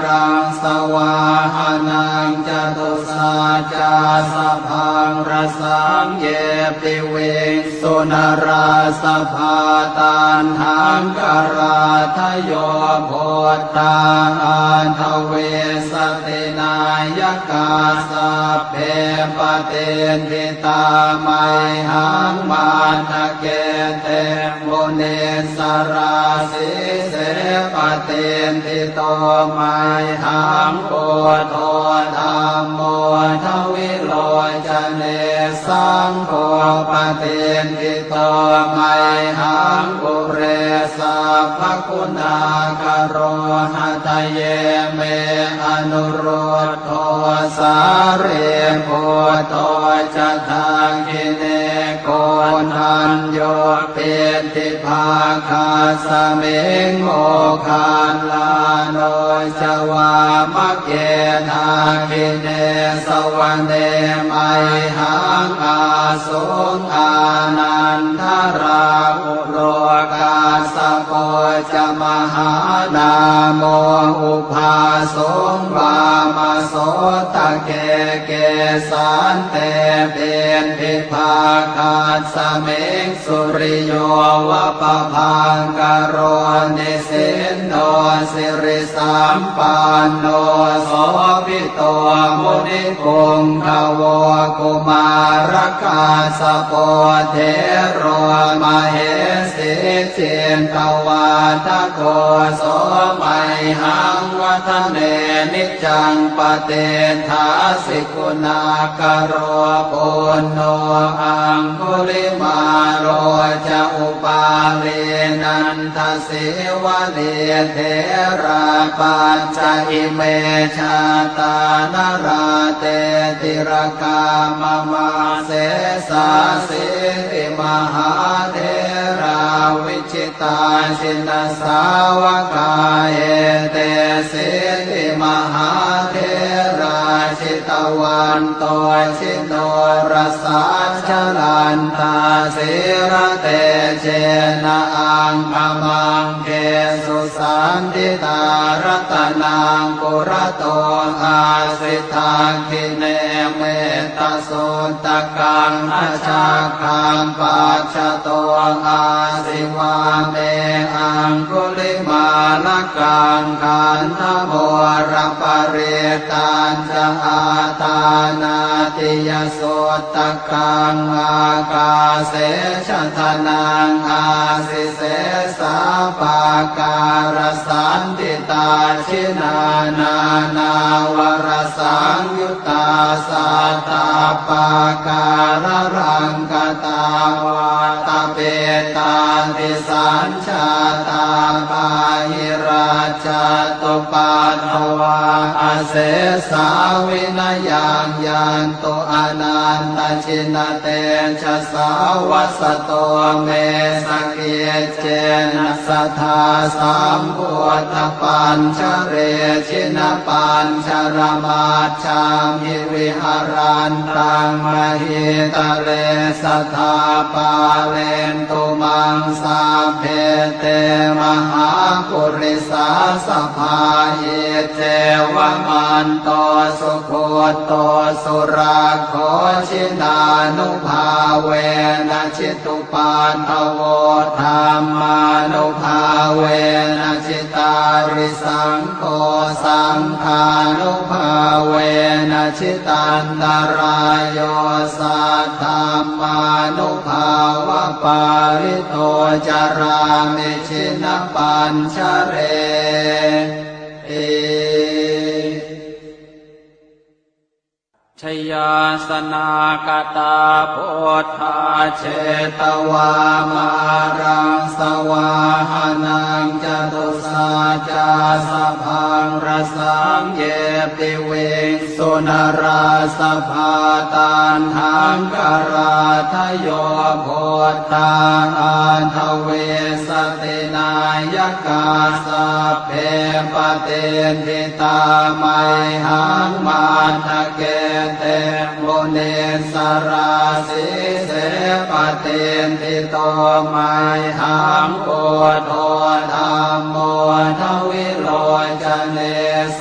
รังสวาหานังจตุสาจาสพังรสังเยปิเวสุนราสภาตันหังกราทโยโพธาอันทเวสตินายกาสัพเพปเตนทิตาไมหังมาทะเกเตโมเนสราสิเสปเตนทิโตไมหังโกโทธัมโมทวิโลจเนสังโฆปเตนทิโตไมหังกุเรสัพพคุณากโรหะทะเยเมอนุโรธโทสาเรโพโตจะทังกิเนโกนัญโยเปติภาคาสเมงโมคาลาโนจวามะเกนาคิเนสวรรเนไมหังอาสุงอานันทราอุโรกาสโกจะมหานาโมอุภาสงวามโสตะเกเกสันเตเบนภิภาคาสเมงสุริโยวะปะพังกโรนิสินโนสิริสัมปันโนโสภิโตมุนิกุงขโวกุมารกาสโปเทโรมเหสิจินตวาทโกโสมัยหังวัฒเนนิจังปเตทาสิกุณากโรปุณโนอังคุลิมาโรจะอุปาเลนันทสิวะเลเทราปัญจอิเมชาตานราเตติรกามมาเสสาสิริมหาเทราวิจิตาชินสาวกาเอเตสิริมหาเทราชิตวันโตชิโนรสาชลันตาสิระเตเชนะอังคมังเกสุสันติตารัตนังกุระโตอาสิทาคิเนเมตสุตตะกังอาชาคังปัจฉโตอาสิวาเมอังคุลิมาลกังขันธโมรปริตันจะอา ตานาติยโสตกังอากาเสชะทนังอาสิเสสาปาการสันติตาชินานานาวรสังยุตตาสัตตาปาการรังกตาวาตาเปตาติสัญชาตาปาหิราชตุปัฏฐวาอาเสสาวินายังยันโตอนันตชินเตชะสาวัสโตเมสเกเจนะสัทธาสัมพุทธปัญชเรชินปัญชรมาชามิวิหารันตังมหิตะเรสัทธาปาเลนตุมังสาเพเตมหาปุริสาสภาเยเจวมันโตสุโคโตสุราโคชินานุภาเวนะชิตุปันทโวธรรมานุภาเวนะชิตาริสังโฆสังฆานุภาเวนะชิตันตรายโยสัทธามานุภาวะปาริโตจารามิชินปัญชเรเอชยาสนากตาโพธาเชตวามารังสวาหานังจตุสาจาสพังรสังเยปิเวงสุนราสภาตันหังกราทโยโพธาอันทเวสตินายกาสัพเพปเตทิตาไมหังมาทะเกเตโมเนสราสิเสปเตทิโตไมหังโอโทธรรมโมทวิโรจเน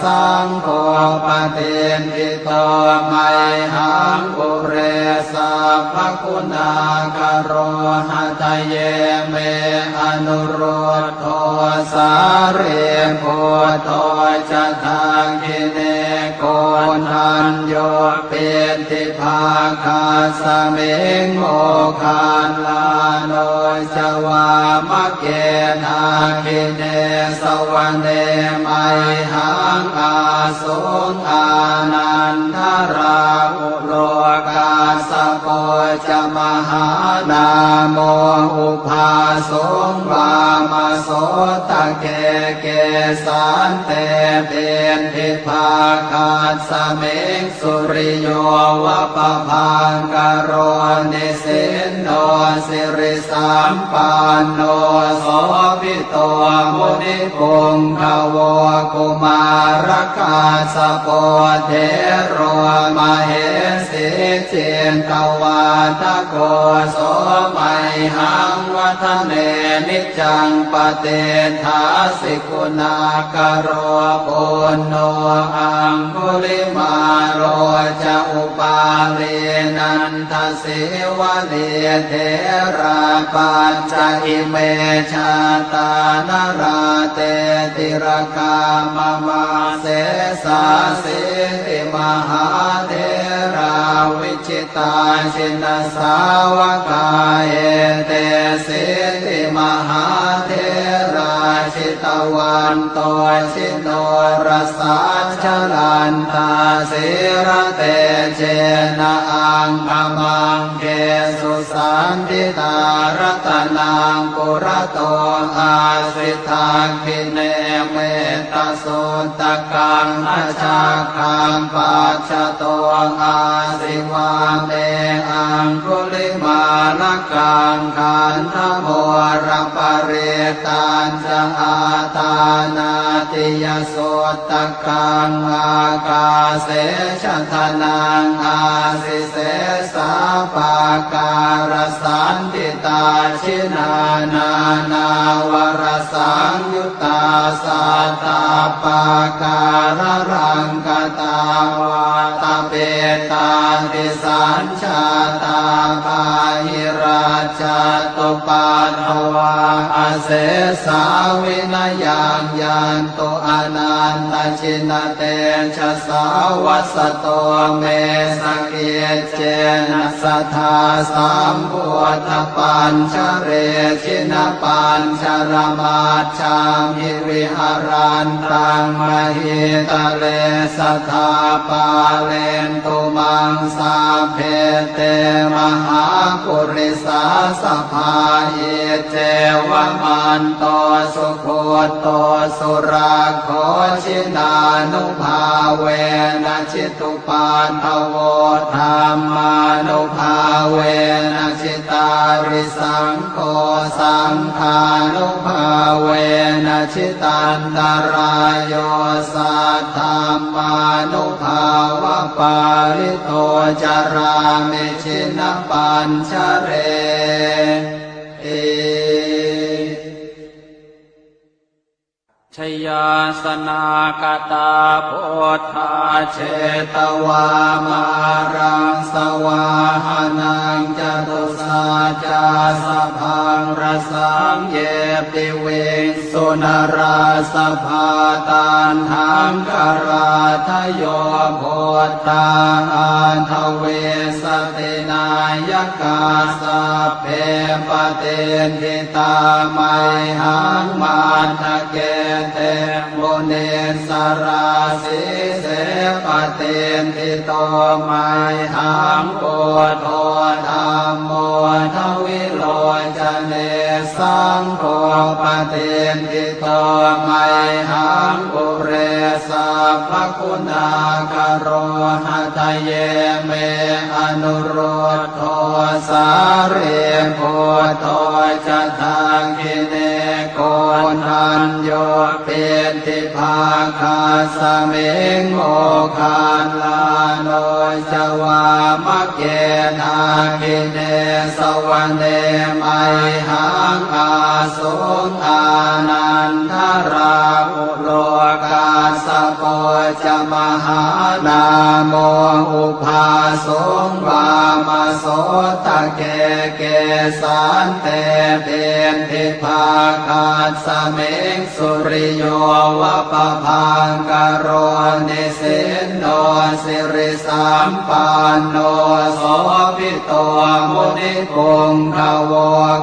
สังโฆปเตทิโตไมหังปุเรสัพพคุณากโรหะทะเยเมอนุโรธโทสาเรโพโทจะทังกิเนโกนัญโยเป็นทิภาคาสเมงโมคานลาโนจวามะเกนาคิเนสวรรเนไมหังอาสุงอานันทราอุโลกาสโปจะมหานาโมอุภาสงวามโสตะเกเกสันเตเป็นทิภาคาสเมงสุริโยวะปะพังกโรนิสินโนสิริสัมปันโนโสภิโตมุนิปุงขโวกุมารกาสโปเทโรมเหสิเจนตวาทโกโสไมหังวัฒเนนิจังปเตถาสิกุณากโรปุณโนอังคุลิมาโรจะอุปาเลนันทสิวะเลเทราปัญจอิเมชาตานราเตติรกามมาเสสาสิติมหาเทราวิชิตาชินสาวกาเอเตสิติมหาเทราชิตวันโตชิโนรสัชฉลันตาสิระเตเจนะอังคมังเกสุสันติตารตนังปุระโตอาสิทาคิเนเมตตาสุตกังอาชาคังปัจจโตอาสิวาเมอังคุลิมาลกังขันธโมรปเรตัญจะอาตานาติยโสตกังอากาเสชะทนังอาสิเสสาปาการสันติตาชินานานาวรสังยุตตาสัตตาปาการรังกตาวาตาเป ตาติสัญชาตาภาหิราชาตุปาทวาอาเสสาวินยังยันตุอนันตชินเตชะสาวัสโตเมสเกเจนะสัทธาสัมพุทธปัญชเรชินปัญชรมาชามิวิหารันตังมหิตะเลสัทธาปาเลนตุมังสาเพเตมหาปุริสาสภาหิเจวมันโตสุโคโตสุราโคชินานุภาเวนะชิตุปานทโวธรรมานุภาเวนะชิตาริสังโฆสังฆานุภาเวนะชิตันตรายโยสัทธัมมานุภาวะปาริโตจารามิชินปัญชเรชยาสนากตาโพธาเชตวามารังสวาหานังจตุสาจาสพังรสังเยปิเวสุนราสภาตันหังคาราทโยโพธาอันทเวสตินายกาสัพเพปเตทิตาไมหังมาทะเกเตโมเนสราสิเสปเตทิโตไมหังโพโทธัมโมทวิโลจเนสังโฆปเตทิโตไมหังปุเรสัพพคุณากโรหะทะเยเมอนุโรธโทสาเรโพโทจะทังกิเนโกนัญโยเปติภาคาสเมงโมคาลาโนจวามะเกนาคิเนสวรรเนไมหังอาสุงอานันทราอุโลกาสโปจมหานาโมอุภาสงวามโสตะเกเกสันเตเป็นทิภาคาสเมงสุริโยวะปะพังกโรนิสินโนสิริสัมปันโนโสภิโตมุนิปุงขโว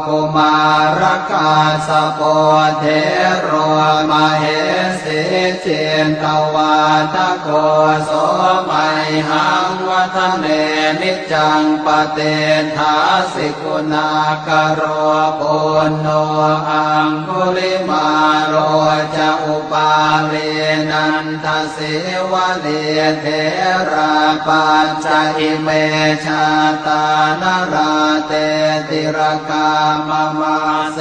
กุมารกาสโปเทโรมเหสิเจนตวาทโกโสมัยหังวัฒเนนิจังปเตทาสิกุณากโรปุณโนอังคุลิมาโรจะอุปาลีนันทสิวะเลเทราปัญจอิเมชาตานราเตติรกามมาเส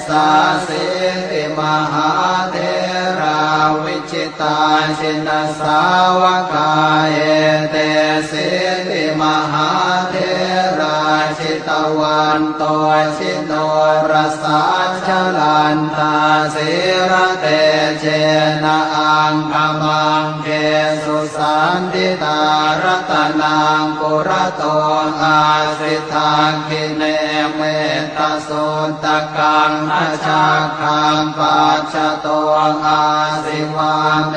สาสิติมหาเทราวิจิตาชินสาวกาเอเตสิติมหาเทราชิตวันโตชิโนรสาชลันตาสิระเตเจนะอังคมังเกสุสันติตารัตนังปุระโตอาสิทาคิเนเมตสุตตะกังอาชาคังปัจจโตอาสิวาเม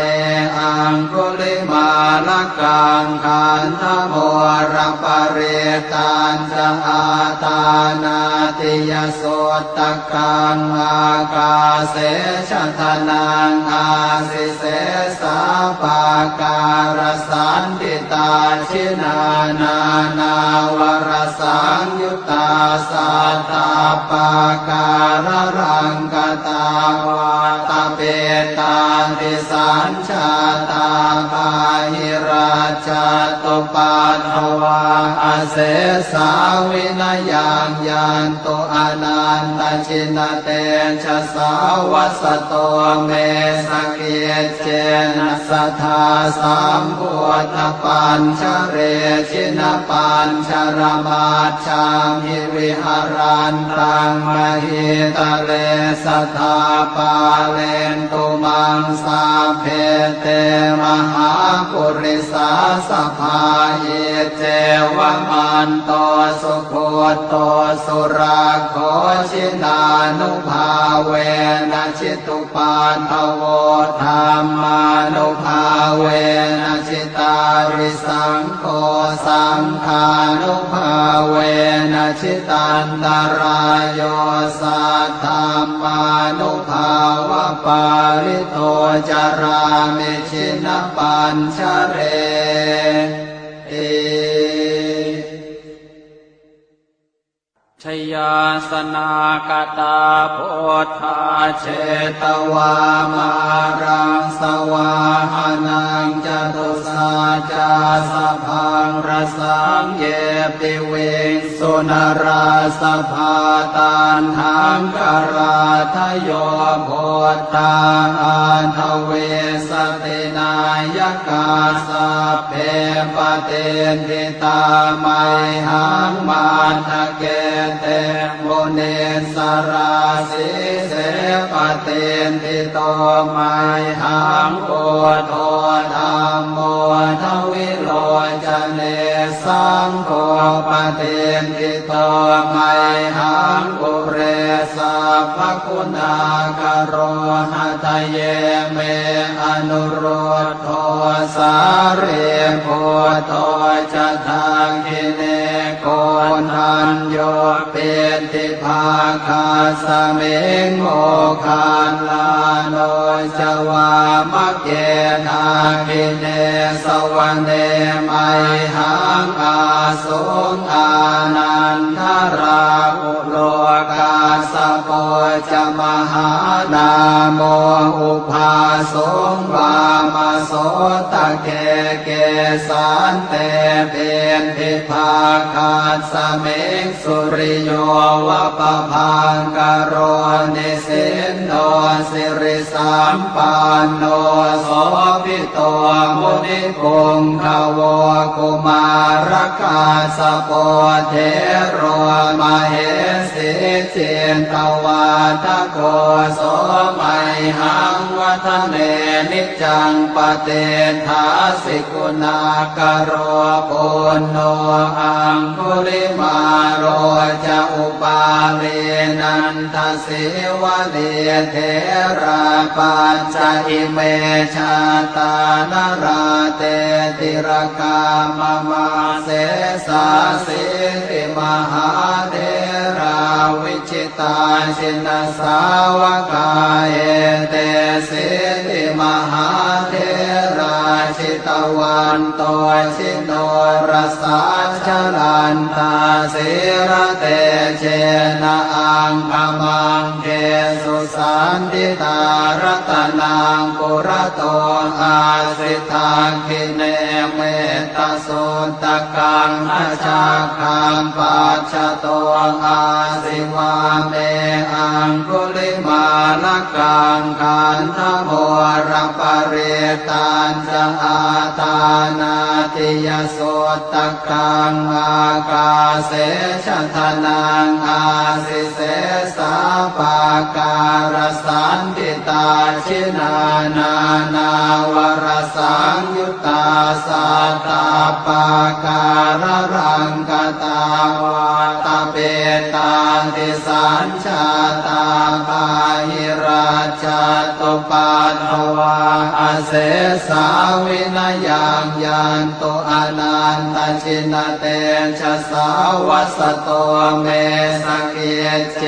อังคุลิมาลกังขันธโมรปริตันจะอาตานาติยโสตะกังอากาเสชะทนังอาสิเสสาปาการสันติตาชินานานาวรสังยุตตาสัตตาปาการรังกตาวาตาเปตาติสัญชาตาภาหิราชาตุปาทวาอาเสสาวินยังยันตุอนันตชินเตชะสาวัสโตเมสเกเจนะสัทธาสัมพุทธปัญชเรชินปัญชรมาชามิวิหารันตังมหิตะเลสัทธาปาเลนตุมังสาเพเตมหาปุริสาสภา เยเจวมันโตสุโคโตสุราโคชินานุภาเวนะชิตุปาทโวธรรมานุภาเวนะชิตาริสังโฆสังฆานุภาเวนะชิตันตรายโยสัทธามานุภาวะปาริโตจารามิชินปัญชเรชยาสนากตาโพธาเชตวามารังสวาหานังจตุสาจาสพังรสังเยปิเวงสุนราสภาตานหังกราทโยโพธาอันทเวสตินายกาสัพเพปเตนิตาไมหังมาทะเกเตโมเนสราสิเสปเตนิโตไมหังโอโทธัมโมทวิโลจเนสังโฆปเตนิโตไมหังอุเรสัพพคุณากโรหะทะเยเมอนุโรธโทสาเรโพโตจะทาคิเนโกนัญโยเปติภาคาสเมงโมคานลาโนจวามะเกทาคิเนสวะเนไมหังอาสุงอานันทราอุโลกาสโปจมหานาโมอุภาสงวามโสตะเกเกสันเตเป็นทิภาคาสเมงสุริโยวะปะพังกโรนิสินโนสิริสัมปันโนโสภิโตมุนิคงคาวกุมารกาสโปเทโรมเหสิเจนตวาทโกโสไมหังวัฒเนนิจังปเตถาสิกุณากโรปุณโนอังคุลิมาโรจะอุปาเลนันทสิวะเดเทราปัญจอิเมชาตานราเตติรกามมาเสสาสิริมหาเทราวิชิตาชินสาวกาเอเตสิริมหาเทราชิตวันโตชิโนรสาชลันตาสิระเตเจนะอังคมังเกสุสันติตารัตนังปุระโตอาสิทาคิเนเมตสุตตะกังอาชาคังปัจฉโตอาสิวาเมอังคุลิมาลกังขันธโมรปเรตันจะอาตานาติยสุตตะกังอากาเสชะทนังอาสิเสสาปาการสันติตาชินานานาวรสังยุตตาสัตตาปาการรังกตาวาตาเปตาติสัญชาตาภาหิราชตุปัฏฐวาอาเสสาวินยังยันตุอนันตชินเตชะสาวัสโตเมสเกเจ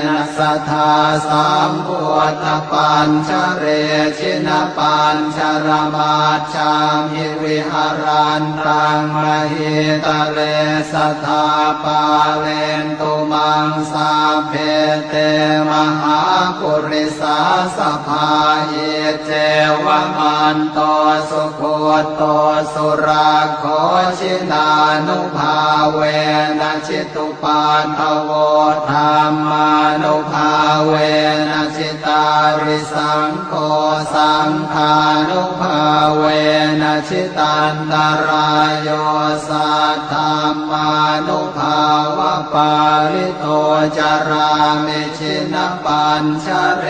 นะสัทธาสัมพุทธปัญชเรชินปัญชรมาชามิวิหารันตังมหิตะเลสัทธาปาเลนตุมังสาเพเตมหาปุริสาสภาเยเจวมันโตสุโคโตสุราโคชินานุภาเวนะชิตุปาทโวธรรมานุภาเวนะชิตาริสังโฆสังฆานุภาเวนะชิตันตรายโยสัทธามานุภาวะปาริโตจารามิชินปัญชเร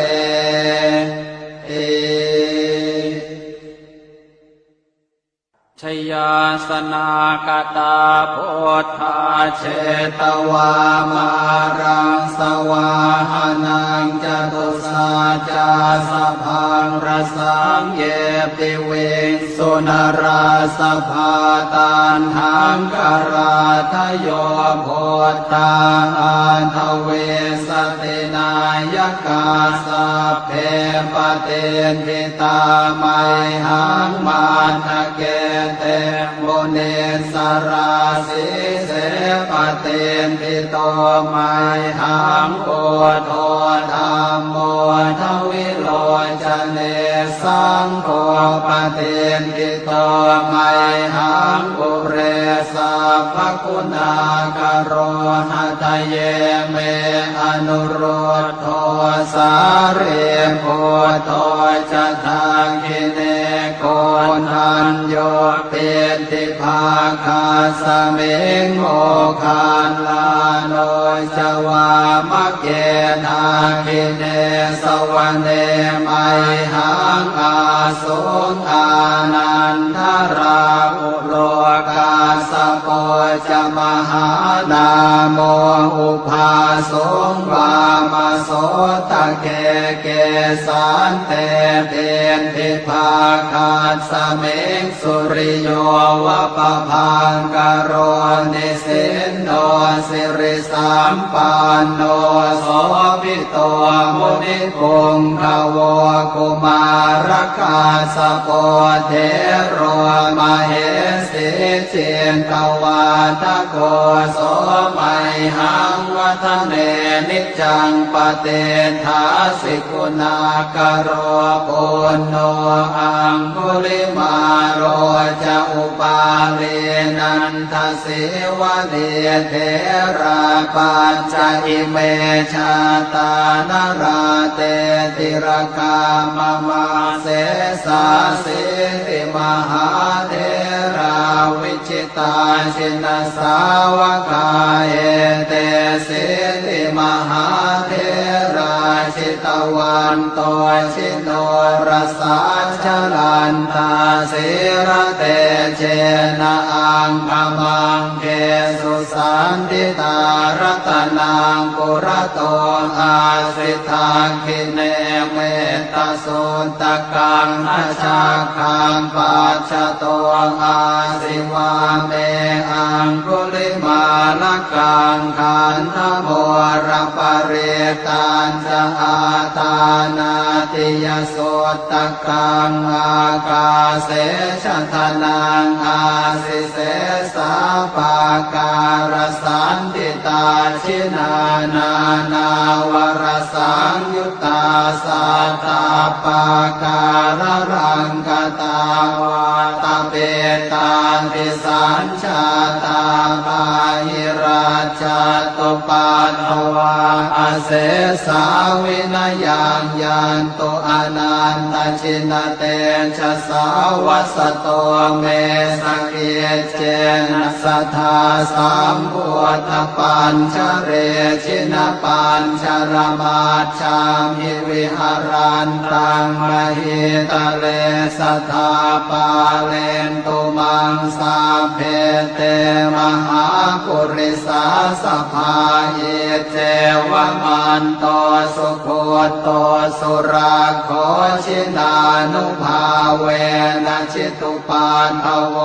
ชยาสนากตาพุทธาเชตวามารังสวาหานังจตุสาจาสพังรสังเยปิเวสุนราสภาตันหังกราทโยโพธาอันทเวสตินายกาสัพเพปเตนทิตาไมหังมาทะเกเตโมเนสราสิเสปเตนทิโตไมหังโอโทธรรมโมทวิโลจเนสังโฆปเตนทิโตไมหังปุเรสัพพคุณากโรหะทะเยเมอนุโรธโทสาเรโพโทจะทังคิเนโกนัญโยเปติภาคาสเมงโมคานลาโนจวามะเกนาคิเนสวะเนไมหังอาสุงอานันทราอุโลกาสโปจะมหานาโมอุภาสุงวามโสตะเกเกสันเตเตนทิภาคาสเมงสุริโยวะปะพังกโรนิสินโนสิริสัมปันโนโสภิโตมุนิปุงภวกุมารคาสโปเทโรมเหสิเจนตวาทโกโสมัยหังวัฒเนนิจังปเตทาสิกุณากโรปุณโนอังคุลิมาโรจะอุปาเลนันทสิวะเนเทราปัญจอิเมชาตานราเตติรกามมาเสสาสิติมหาเทราวิจิตาชินสาวกาเอเตสิติมหาเทราชิตวันโตชิโนรสาชลันตาสิระเตเจนะอังคมังเกสุสันติตารัตนังปุระโตอาสิทาคิเนเมตตาสุนตะกังอาชาคังปัจจโตอาสิวาเมอังคุลิมาลกังขันธโมรปเรตันจะอาตานาติยโสตะกังอากาเสชะทนังอาสิเสสาปาการสันติตาชินานานาวรสังยุตตาสัตตาปาการรังกตาวาตาเปตาติสัญชาตาบาหิราชตุปัตถวาอาเสสาวินยังยันตุอนันตชินเตชะสาวัสโตเมสเกเจนะสัทธาสัมพุทธปัญชเรชินปัญชรมาชามิวิหารันตังมหิตะเลสัทธาปาเลนตุมังสาเพเตมหาปุริสาสภาเยเจวมันโตสุโคโตสุราโคชินานุภาเวนะชิตุปันทโว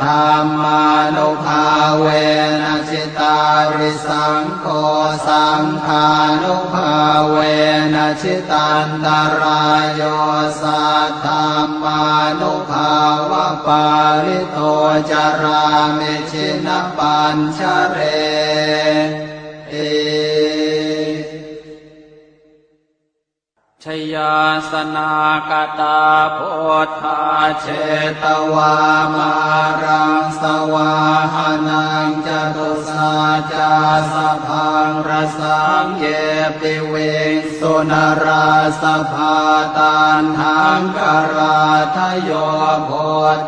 ธรรมานุภาเวนะชิตาริสังโฆสังฆานุภาเวนะชิตันตรายโยสัทธัมมานุภาวะปาลิโตจารามิชินปัญชเรชยาสนากตาพุทธาเชตวามารังสวาหานังจตุสาจาสภา งรสังเยปิเวงสุนราสภาตันหังกราทโยโพ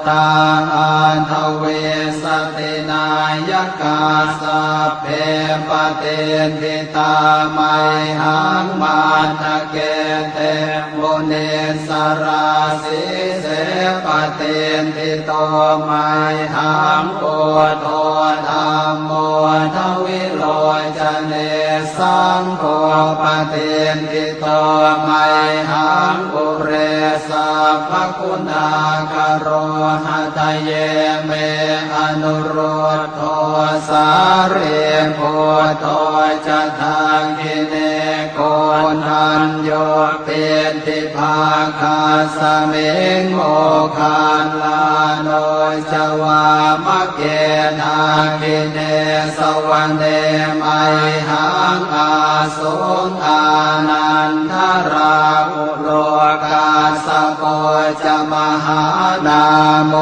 ธาอันทเวสตินายกาสัพเพปเตนทิตาไมหังมาทะเกเตโมเนสราสิเสปเตนทิโตไมหังโกโตธัมโมทวิโลจเนสังโฆปเตนทิโตไมหังปุเรสัพพคุณากโรหะทะเยเมอนุโรธโทสาเรโพโตจะทังกิเนโกทันโยเป็นทิภาคาสเมงโมคานลาโนจวามะเกนากิเนสวรรเนไมหังอาสุงอานันทราอุโลกาสโกจะมหานาโม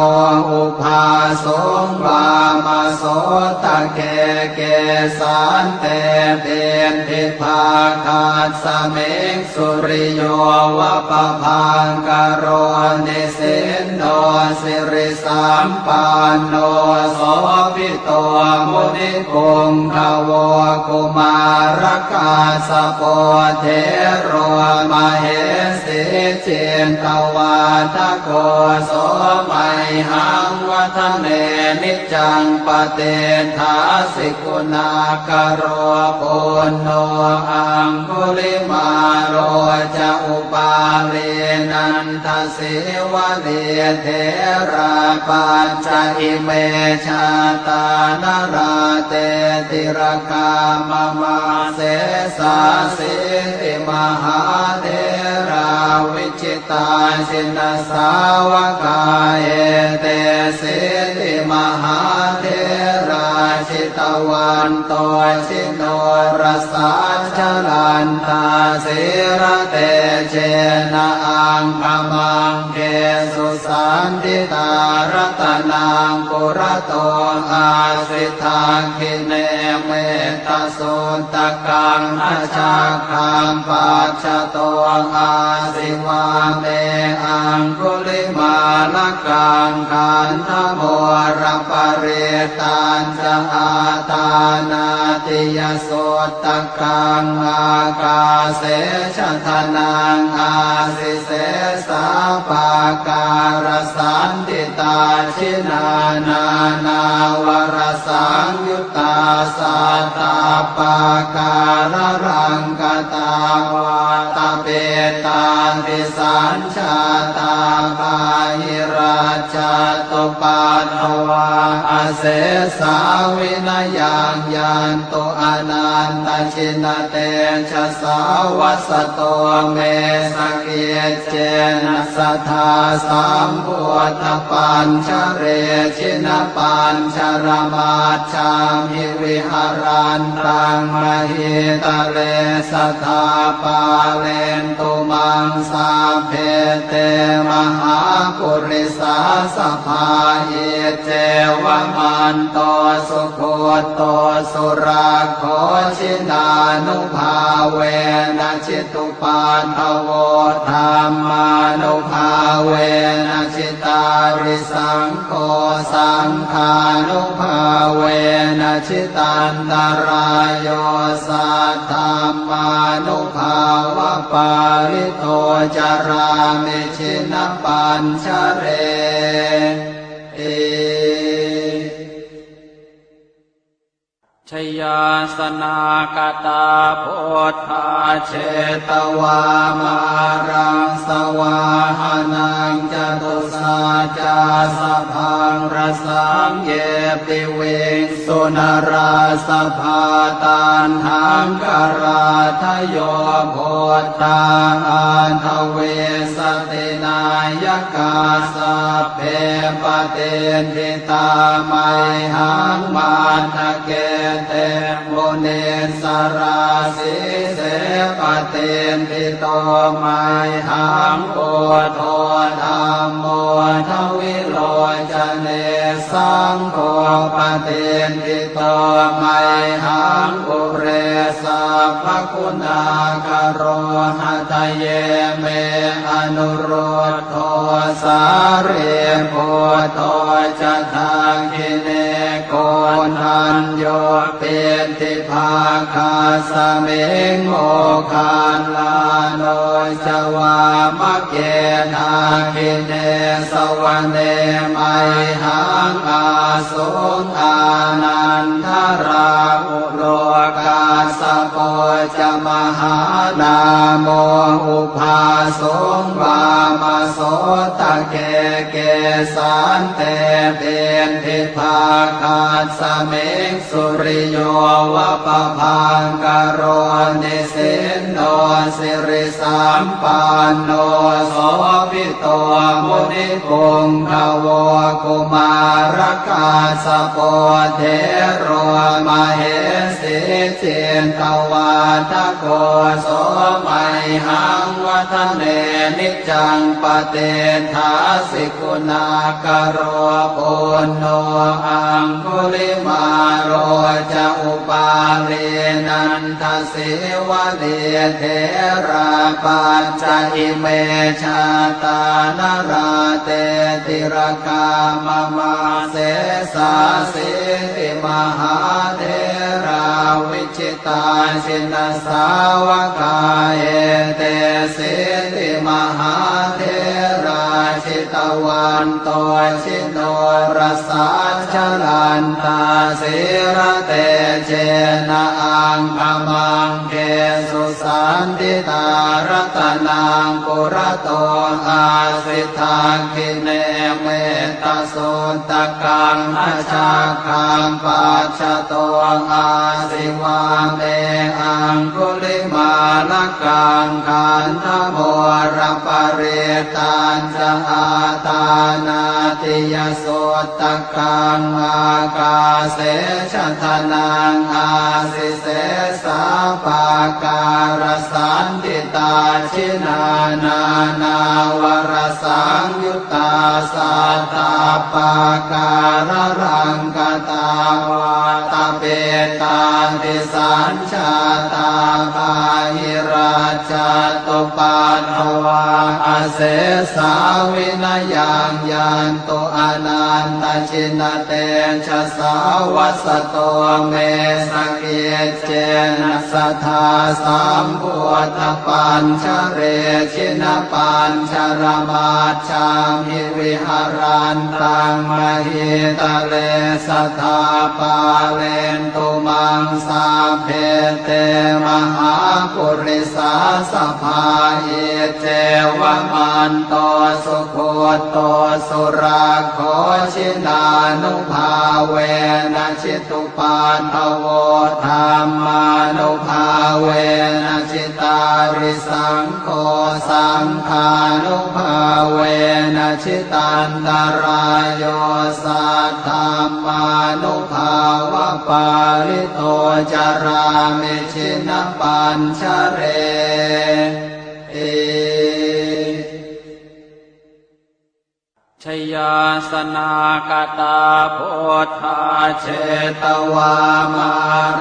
อุภาสงวามโสตะเกเกสันเตเป็นทิภาคาสเมงสุริโยวะปะพังกโรนิสินโนสิริสัมปันโนโสภิโตมุนิปุงขโวกุมารกาสโปเทโรมเหสิเจนตวาทโกโสไมหังวัฒเนนิจังปเตทาสิกุณากโรปุณโนอังคุลิมาโรจะอุปาเลนันทสิวะเลเทราปัญจอิเมชาตานราเตติรกามมาเสสาสิติมหาเทราวิจิตาสินสาวกาเอเตสิติมหาเทราชิตวันโตชิโนรสาชลันตาสิระเตเจนะอังคมังเกสุสันติตารัตนังปุระโตอาสิทาคิเนเมตสุตกังอาชาคังปัจจโตอาสิวาเมอังคุลิมาลกังขันธโมรปเรตันจะอาตานาติยโสตกังอากาเสชะทนังอาสิเสสาปาการสันติตาชินานานาวรสังยุตตาสัตตาปาการรังกตาวาตาเปตาติสัญชาตาภาหิราชตุปัตถวาอาเสสาวินายังยันตุอนันตชินเตชะสาวัสโตเมสเกเจนะสัทธาสัมพุทธปัญชเรชินปัญชรมาชามิวิหารันตังมหิตะเลสัทธาปาเลนตุมังสาเพเตมหาปุริสาสภาเยเจวมันโตสุโคโตสุราโคชินานุภาเวนะชิตุปันทโวธรรมานุภาเวนะชิตาริสังโฆสังฆานุภาเวนะชิตันตรายโยสัทธามานุภาวะปาริโตจารามิชินปัญชเรเอชยาสนากตาโพธาเชตวามารังสวาหานังจตุสาจาสพังรสังเยปิเวงสุนราสภาตันหังกราทโยโพธาอันทเวสตินายกาสัพเพปเตนทิตาไมหังมาทะเกเตโมเนสราสิเสปเตนทิโตไมหังโอโทธัมโมทวิโลจเน สังโฆปเทนทิโตไมหังปุเรสัพพคุณาคาโรหะทะเยเมอนุโรธโทสาเรโพโตจะทังคิเนโกนันโยเป็นทิภาคาสเมงโมคานลาโนจวามะเกนาคิเนสวะเนไมหังอาสุงอานันทราอุโลกาสโปจะมหานาโมอุภาสงวามโสตะเกเกสันเตเป็นทิภาคาสเมงสุริโยวะปะพังกโรนิสินโนสิริสัมปันโนโสภิโตมุนิปุงภวกุมารกาสโปเทโรมเหสิเจนตวาทโกโสไมหังวัฒเนนิจังปเตถาสิกุณากโรปุณโนอังคุลิมาโรจะอุปาเลนันทสิวะเดเทราปัจจอิเมชาตานราเตติรกามมาเสสาสิติมหาเทราวิชิตาชินสาวกาเอเตสิติมหาเทราชิตวันโตชิโนรสาชลันตาสิระเตเจนะอังคมังเกสุสันติตารัตนังปุระโตอาสิทาคิเนเมตตาสุตกังอาชาคังปัจจโตอาสิวาเมอังคุลิมาลกังขันธโมรปเรตันจะอาตานาติยสุตกังอากาเสชทนังอาสิเสสาปาการสันติตาชินานานาวรสังยุตตาสัตตาปาการรังกตาวาตาเปตาติสัญชาตาภาหิราชตุปันภวาอาเสสาวินยังยันตุอนันตชินเตชะสาวัสโตเมสเกเจนะสัทธาสัมพุทธปัญชเรชินปัญชรมาชามิวิหารันตังมหิตะเลสัทธาปาเลนตุมังสาเพเตมหาปุริสาสภาเอเจวมันโตสุโคโตสุราโคชินานุภาเวนะชิตุปานภโวธรรมานุภาเวนะชิตาริสังโฆสังฆานุภาเวนะชิตันตรายโยสัทธามานุภาวะปาริโตจารามิชินปัญชเรชยาสนากตาโพธาเชตวามา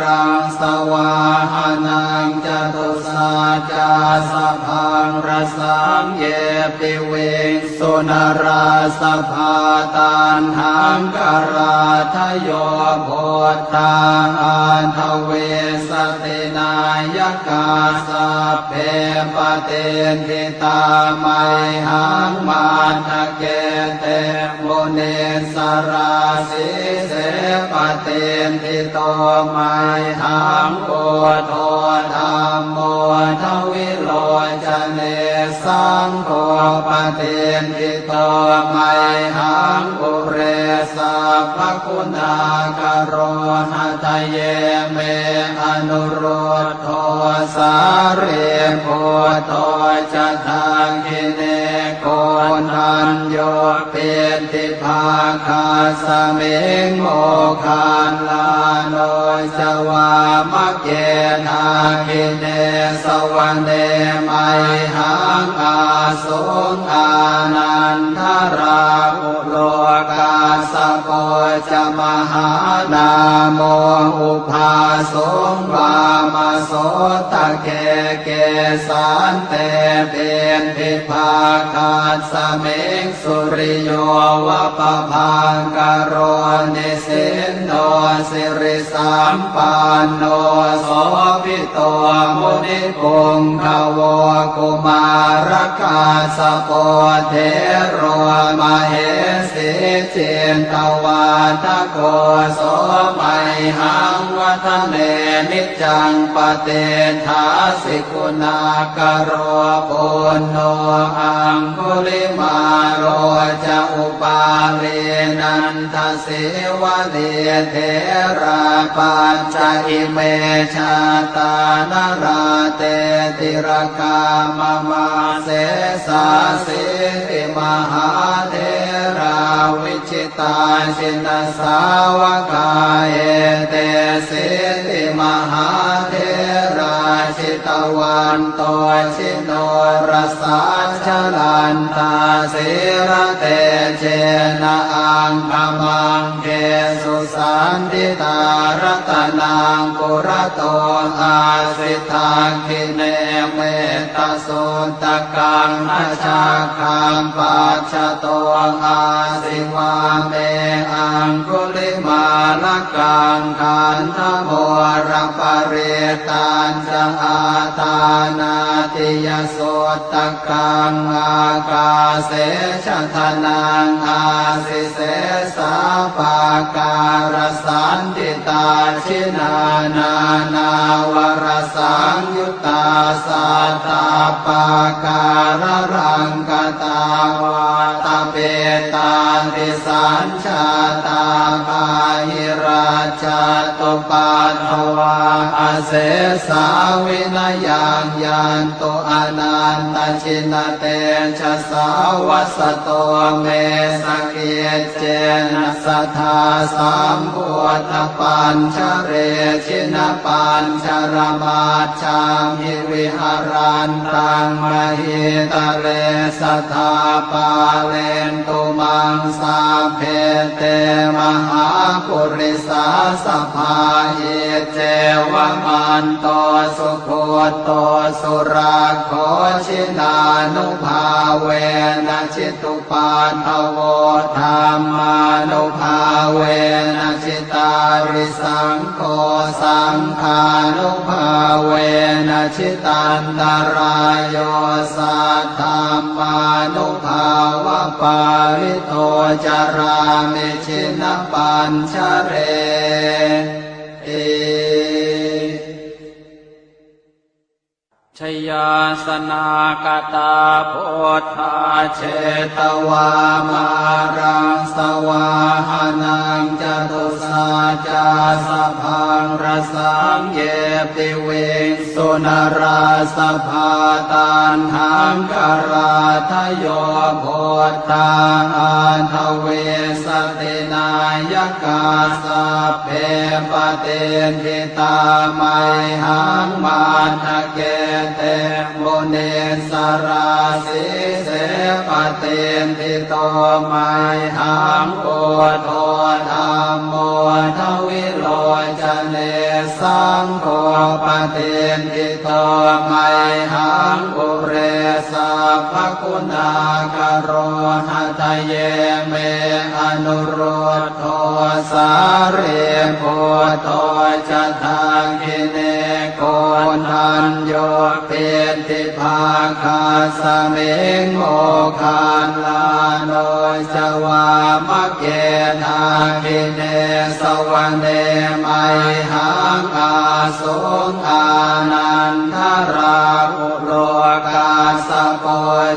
รังสวาหานังจตุสาจาสพังรสังเยปิเวงสุนราสภาตันหังกราทโยโพธาอันทเวสตินายกาสัพเพปเตนทิตาไมหังมาทะเกเตโมเนสราสิเสปเตนทิโตไมหังโกโทธรรมโมทวิโลจเนสังโฆปเตนทิโตไมหังปุเรสัพพคุณากโรหะทะเยเมอนุโรธโทสาเรโพโตจะทังคิเนโกนันโยเป็นทิภาคาสเมงโมคานลาโนจวามะเกนาคิเนสวะเนไมหังอาสุงอานันทราอุโลกาสโป จะมหานาโมอุปาสงวามโสตเกเกสันเตเป็นภิภาคัสสเมงสุริโยวะปะพังกโรนิสินโนสิริสัมปันโนโสภิโตมุนิปุงขโวกุมารกาสโปเทโรมเหสีเจนตวาทโกโสมัยหังวัฒเนนิจังปเตทาสิกุณากโรปุณโนอังคุลิมาโรจะอุปาเรนันทสิวะเดเทราปัญจอิเมชาตานราเตติรกามมาเสสาสิติมหาเทราวิชิตาชินสาวกาเอเตสิติมหาเทราชิตวันโตชิโนรสาชลันตาสิระเตเจนะอังคมังเกสุสันติตารัตนังปุระโตอาสิทาคิเนเมตสุตกังอาชาคังปัจฉโตอาสิวาเมอังคุลิมาลกังขันธโมรปเรตันจะอาตานาติยโสตกังอากาเสชะทนังอาสิเสสาปาการสันติตาชินานานาวรสังยุตตาสัตตาปาการรังกตาวาตเปตาติสัญชาตาภาหิราชตุปัฏฐวาอาเสสาวินยังยันตุอนันตชินเตชะสาวัสโตเมสเกเจนะสัทธาสัมพุทธปัญชเรชินปัญชรมาชามหิวิหารันตังมหิตะเลสัทธาปาเลนตุมังสาเพเตมหาปุริสาสภาเอเจวะมันโตสุโคโตสุราโคชินานุภาเวนะชิตุปัฏฐโวธรรมานุภาเวนะชิตาริสังโฆสังฆานุภาเวนะชิตันตรายโยสัทธัมมานุภาวะปาริโตจารามิชินปัญชเรเอชยาสนากตาโพธาเชตวามารังสวาหานังจตุสาจาสพังรสังเยปิเวงสุนราสภาตันหังกราทโยโพธาอันทเวสตินายกาสัพเพปเตนทิตาไมหังมาทะเกเตโมเนสราสิเสปเตนทิโตไมหังโอโทธรรมโมทวิโรจเนสังโฆปเตนทิโตไมหังอุเรสัพพคุณากโรหะทะเยเมอนุโรธโทสาเรโพโตจะทางกิเนโกนันโยเป็นติภาคาสเมงโมคานลาโนจวามะเกทากิเนสวรรเนไมหังอาสงอานันทราอุโลกาสโป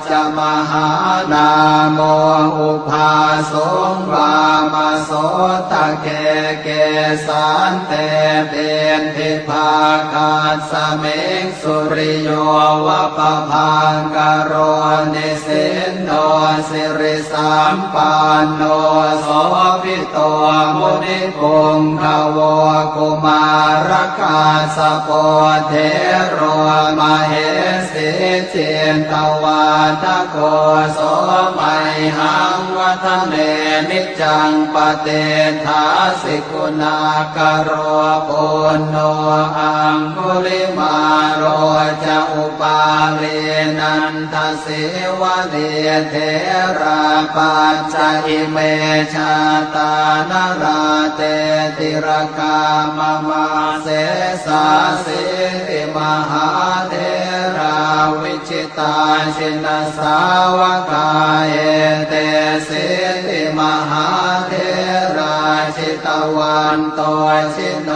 จะมหานาโมอุภาสงวามโสตเกเกสันเตเป็นภิภาคัสสเม กสุริโยวะปะพังกโรนิสินโนสิริสัมปันโนโสภิโตมุนิพงขโวกุมารคาสโปเทโรมเหสิเจนตวาทโกโสมัยหังวัฒเนนิจังปเตถาสิกุณากโรปุณโนอังคุลิมาโรจะอุปาเลนันทสิวะเดเทราปัจจอิเมชาตานราเตติรกามมาเสสาสิติมหาเทราวิชิตาชินสาวกาเอเตสิติมหาเทราชิตวันโตชิโน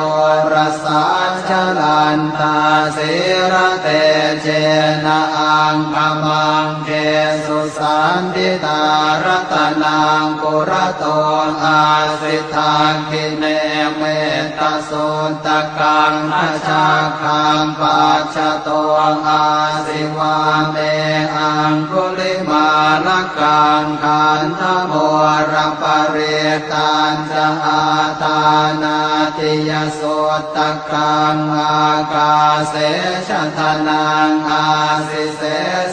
รสาชลันตาสิระเตเจนะอังคมังเกสุสันติตารตนังกุระโตอาสิทาคิเนเมตตาสุนตกังอาชาคังปัจจโตอาสิวาเมอังคุลิมาลกังขันธโมรปเรตันจะอาตานาติยสุตตกังอากาเสชทนังอาสิเส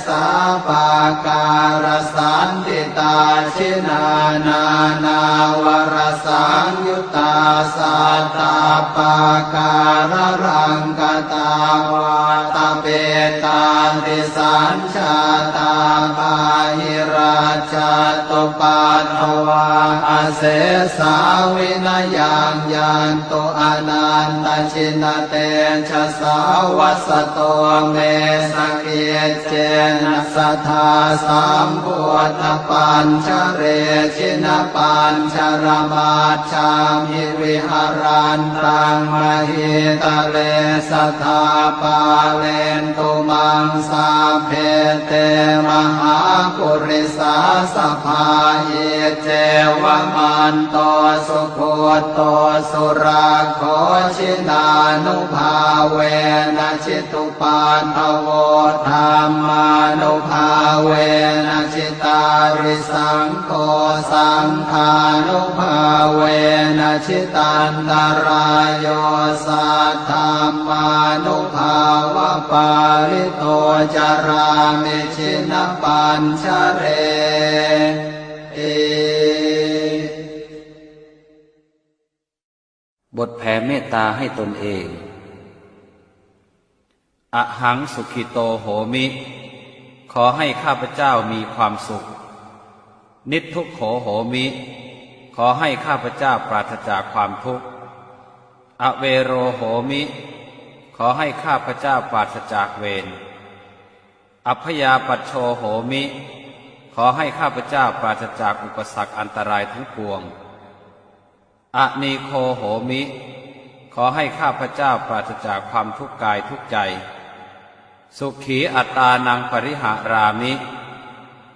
สาปาการสันติตาชินานานาวรสังยุตตาสัตตาปาการรังกตาวาตาเปตาติสัญชาตาปาหิราชาตุปัตถวาอาเสสาวินยังยันโตอนันตชินเตชะสาวัสโตเมสเกเจนะสัทธาสัมพุทธปัญชเรชินปัญชรมาชามิวิหารันตังมหิตะเลสัทธาปาเลนตุมังสาเพเตมหาปุริสาสภาเยเจวมันโตสุโคโตสุราโคชินานุภาเวนะชิตุปันทโวธรรมานุภาเวนะชิตาริสังโฆสังฆานุภาเวนะชิตันตรายโยสัทธัมมานุภาวะปาลิโตจารามิชินปัญชเรบทแผ่เมตตาให้ตนเองอะหังสุขิโตโหมิ ขอให้ข้าพเจ้ามีความสุขนิททุกโขโหมิ ขอให้ข้าพเจ้าปราศจากความทุกข์อเวโรโหมิ ขอให้ข้าพเจ้าปราศจากเวรอัพยาปัชโชโหมิ ขอให้ข้าพเจ้าปราศจากอุปสรรคอันตรายทั้งปวงอนีโคโหมิ ขอให้ข้าพเจ้าปราศจากความทุกข์กายทุกข์ใจสุขีอัตตานังปริหารามิ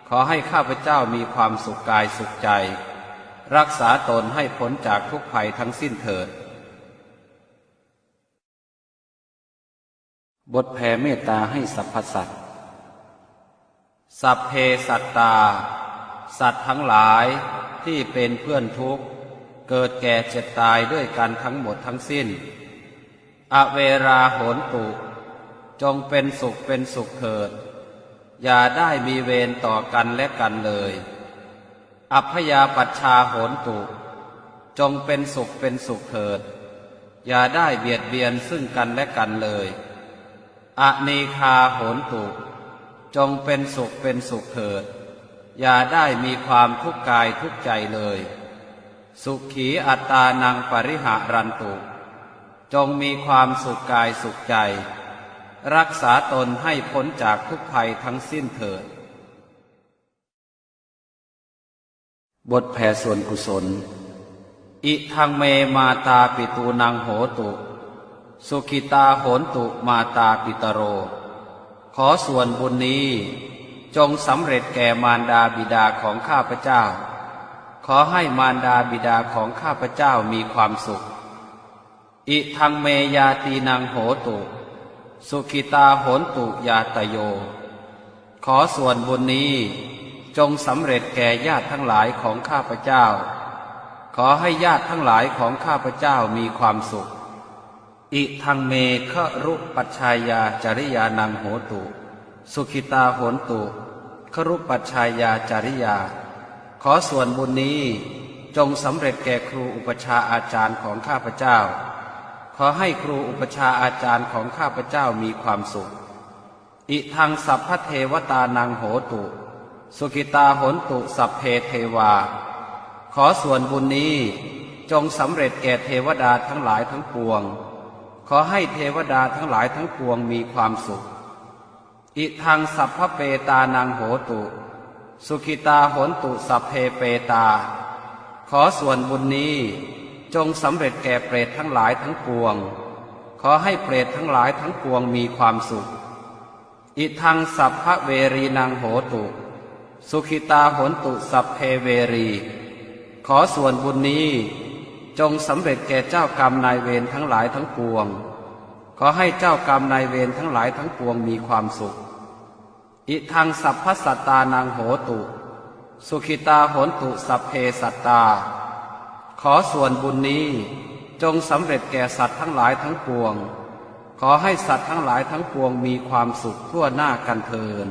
ขอให้ข้าพเจ้ามีความสุขกายสุขใจรักษาตนให้พ้นจากทุกภัยทั้งสิ้นเถิดบทแผ่เมตตาให้สรรพสัตว์สัพเพสัตตาสัตว์ทั้งหลายที่เป็นเพื่อนทุกข์เกิดแก่เจ็บตายด้วยกันทั้งหมดทั้งสิ้นอเวราโหนตุจงเป็นสุขเป็นสุขเถิดอย่าได้มีเวรต่อกันและกันเลยอัพยาปัชชาโหนตุจงเป็นสุขเป็นสุขเถิดอย่าได้เบียดเบียนซึ่งกันและกันเลยอนีคาโหนตุจงเป็นสุขเป็นสุขเถิดอย่าได้มีความทุกข์กายทุกข์ใจเลยสุขีอัตตานังปริหารันตุจงมีความสุขกายสุขใจรักษาตนให้พ้นจากทุกภัยทั้งสิ้นเถิดบทแผ่ส่วนกุศลอิทังเมมาตาปิตูนังโหตุสุขิตาโหนตุมาตาปิตโรขอส่วนบุญนี้จงสำเร็จแก่มารดาบิดาของข้าพเจ้าขอให้มารดาบิดาของข้าพเจ้ามีความสุขอิทังเมยาตีนังโหตุ สุขิตาโหนตุยาตโยขอส่วนบุญนี้จงสำเร็จแก่ญาติทั้งหลายของข้าพเจ้าขอให้ญาติทั้งหลายของข้าพเจ้ามีความสุขอิทังเมฆรุปัชชายาจริยานังโหตุสุขิตาโหนตุครุปัชชายาจริยาขอส่วนบุญนี้จงสำเร็จแก่ครูอุปชาอาจารย์ของข้าพเจ้าขอให้ครูอุปชาอาจารย์ของข้าพเจ้ามีความสุขอิทังสัพพเทวตานังโหตุสุขิตาโหนตุสัพเพเทวาขอส่วนบุญนี้จงสำเร็จแก่เทวดาทั้งหลายทั้งปวงขอให้เทวดาทั้งหลายทั้งปวงมีความสุขอิทังสัพพเปตานังโหตุสุขิตาโหนตุสัพเพเปตาขอส่วนบุญนี้จงสำเร็จแก่เปรตทั้งหลายทั้งปวงขอให้เปรตทั้งหลายทั้งปวงมีความสุขอิทังสัพพเวรีนังโหตุสุขิตาโหนตุสัพเพเวรีขอส่วนบุญนี้จงสำเร็จแก่เจ้ากรรมนายเวรทั้งหลายทั้งปวงขอให้เจ้ากรรมนายเวรทั้งหลายทั้งปวงมีความสุขอิทังสัพพสัตตานังโหตุสุขิตาโหนตุสัพเพสัตตาขอส่วนบุญนี้จงสำเร็จแก่สัตว์ทั้งหลายทั้งปวงขอให้สัตว์ทั้งหลายทั้งปวงมีความสุขทั่วหน้ากันเทิน